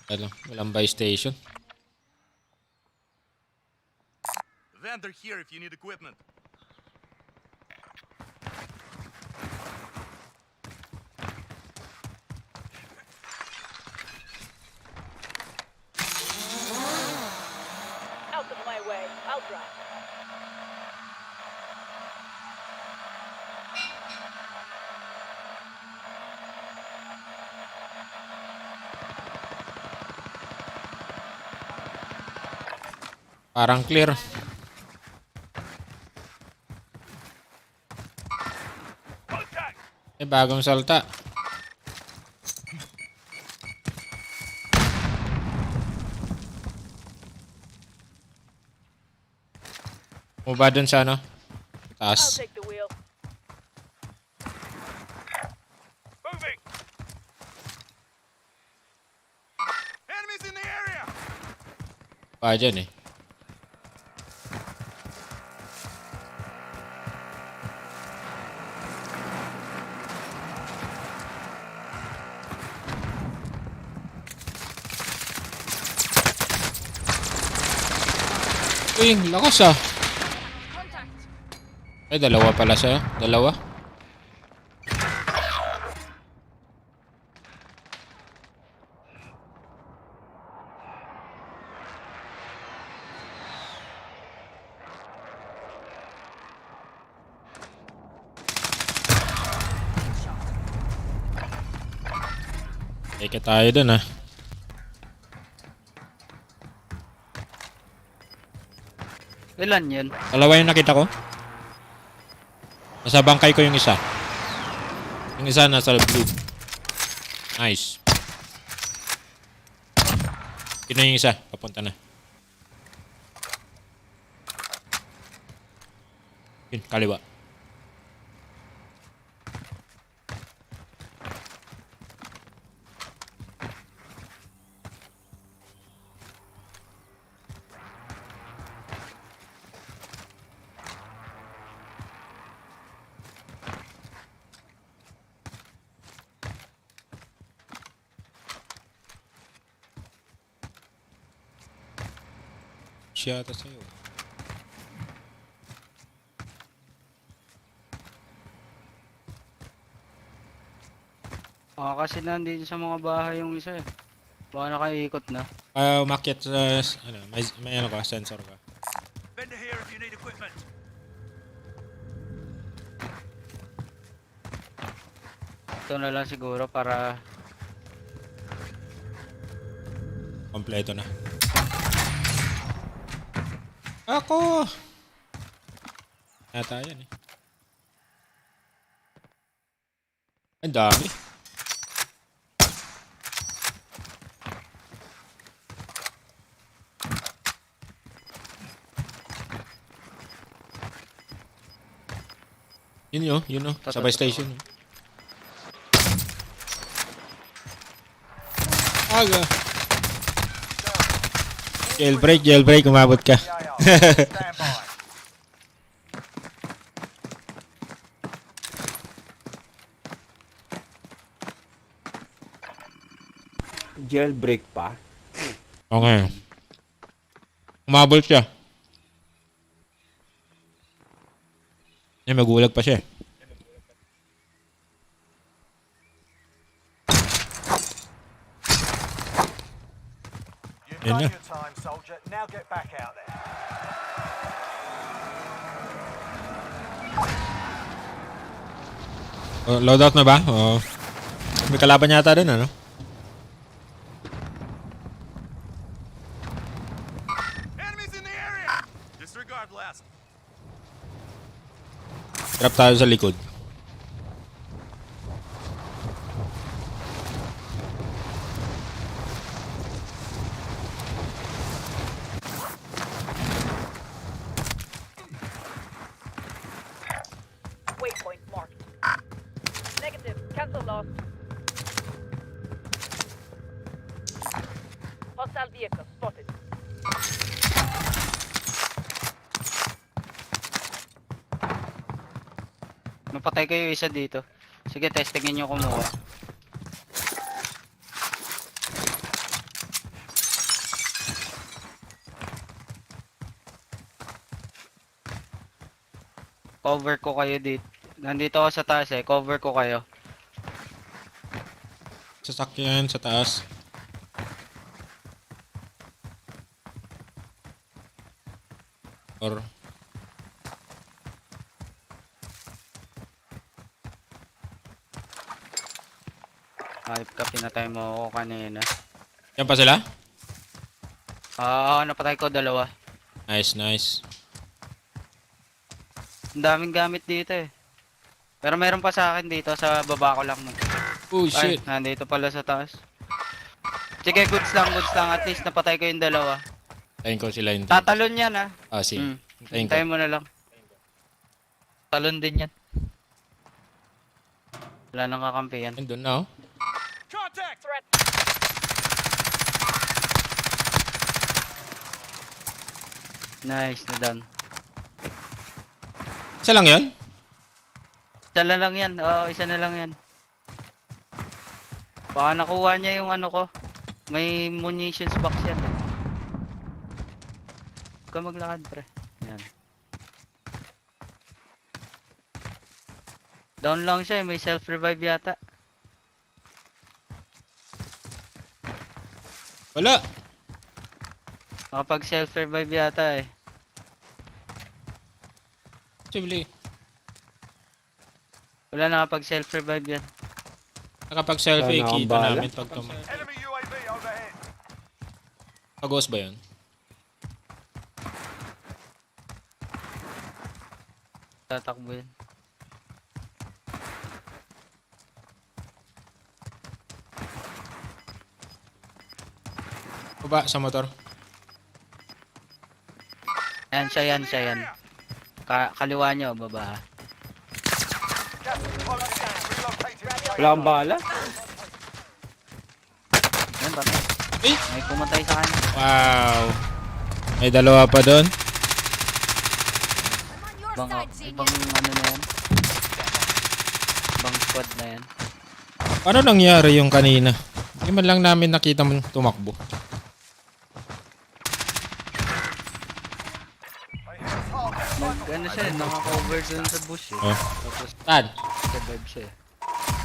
At ano, walang buy station. Vendor here if you need equipment. Out of my way. I'll drive. Parang clear. Bagong salta. Maba dun sa ano? I'll Taas. take the wheel. Moving. Enemies in the area. Pa dyan eh. Uy, lakas ah. Ay, dalawa pala siya. Dalawa. Eke tayo dun ah. Ilan yun? Dalawa yung nakita ko. Nasa bangkay ko yung isa. Yung isa nasa blue. Nice. Yun na yung isa. Papunta na. Yun, kaliwa. Siya ata sa'yo. Kasi nandito sa mga bahay yung isa eh. Baka nakaikot na. Umakyat sa, ano, may ano ka, sensor ka. Vendor here if you need equipment. Ito na lang siguro para Kompleto na. Ako! Yata yan eh. Ang dami. Yun o. Sabay station. Aga. Jailbreak, umabot ka. Jailbreak pa? Okay. Umabot siya. Magulag pa siya. You've done your time, soldier. Now get back out there. Loadout na ba? May kalaban yata dun, ano? Enemies in the area. Disregard last. Trap tayo sa likod. Waypoint marked. Cancel loss. Hostile vehicle spotted. Napatay kayo isa dito. Sige, testingin nyo kumuha. Cover ko kayo dito. Nandito ako sa taas eh. Cover ko kayo. Sasakyan sa taas. Or Hype ka, pinatay mo ako kanina. yan pa sila? Napatay ko 2. Nice, nice. Ang daming gamit dito eh. Pero meron pa sa akin dito, sa baba ko lang. Oh shit. Ay, nandito pala sa taas. Sige, goods lang. At least napatay ko yung 2. Tayin ko sila yung Tatalon yan ah. sige. Tayin ko. Hintayin mo na lang. Talon din yan. Wala nang kakampi yan. Doon na oh. Contact! Threat! Nice, na done. Isa lang yan? Isa na lang yan. Oo, isa na lang yan. Baka nakuha niya yung ano ko. May munitions box yan. Huwag ka maglakad, pre. Yan. Down lang siya eh. May self-revive yata. Wala. Nakapag self-revive yata eh. Possibly. Wala, nakapag self-revive yan. Nakapag selfie, Sana kita akong namin pag Enemy UAV overhead. Pagos ba yun? Tatakbo yan. Baba sa motor. Yan, siya yan. Kaliwa nyo, baba. Gas is closing in. Relocating Wala kang bala? Yan, patay. Eh? May pumatay sa kanya. Wow. May 2 pa doon. Ibang ano na yan. Ibang squad na yan. Ano nangyari yung kanina? Hindi man lang namin nakita mo tumakbo. Ano siya, naka-cover dun sa bush eh. Oh. Tapos, Tad, survive siya eh.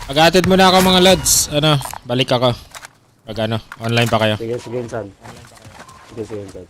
mag-atid muna ako mga lads. Balik ako. Pag online pa kayo. Sige, Insan. Sige, Insan.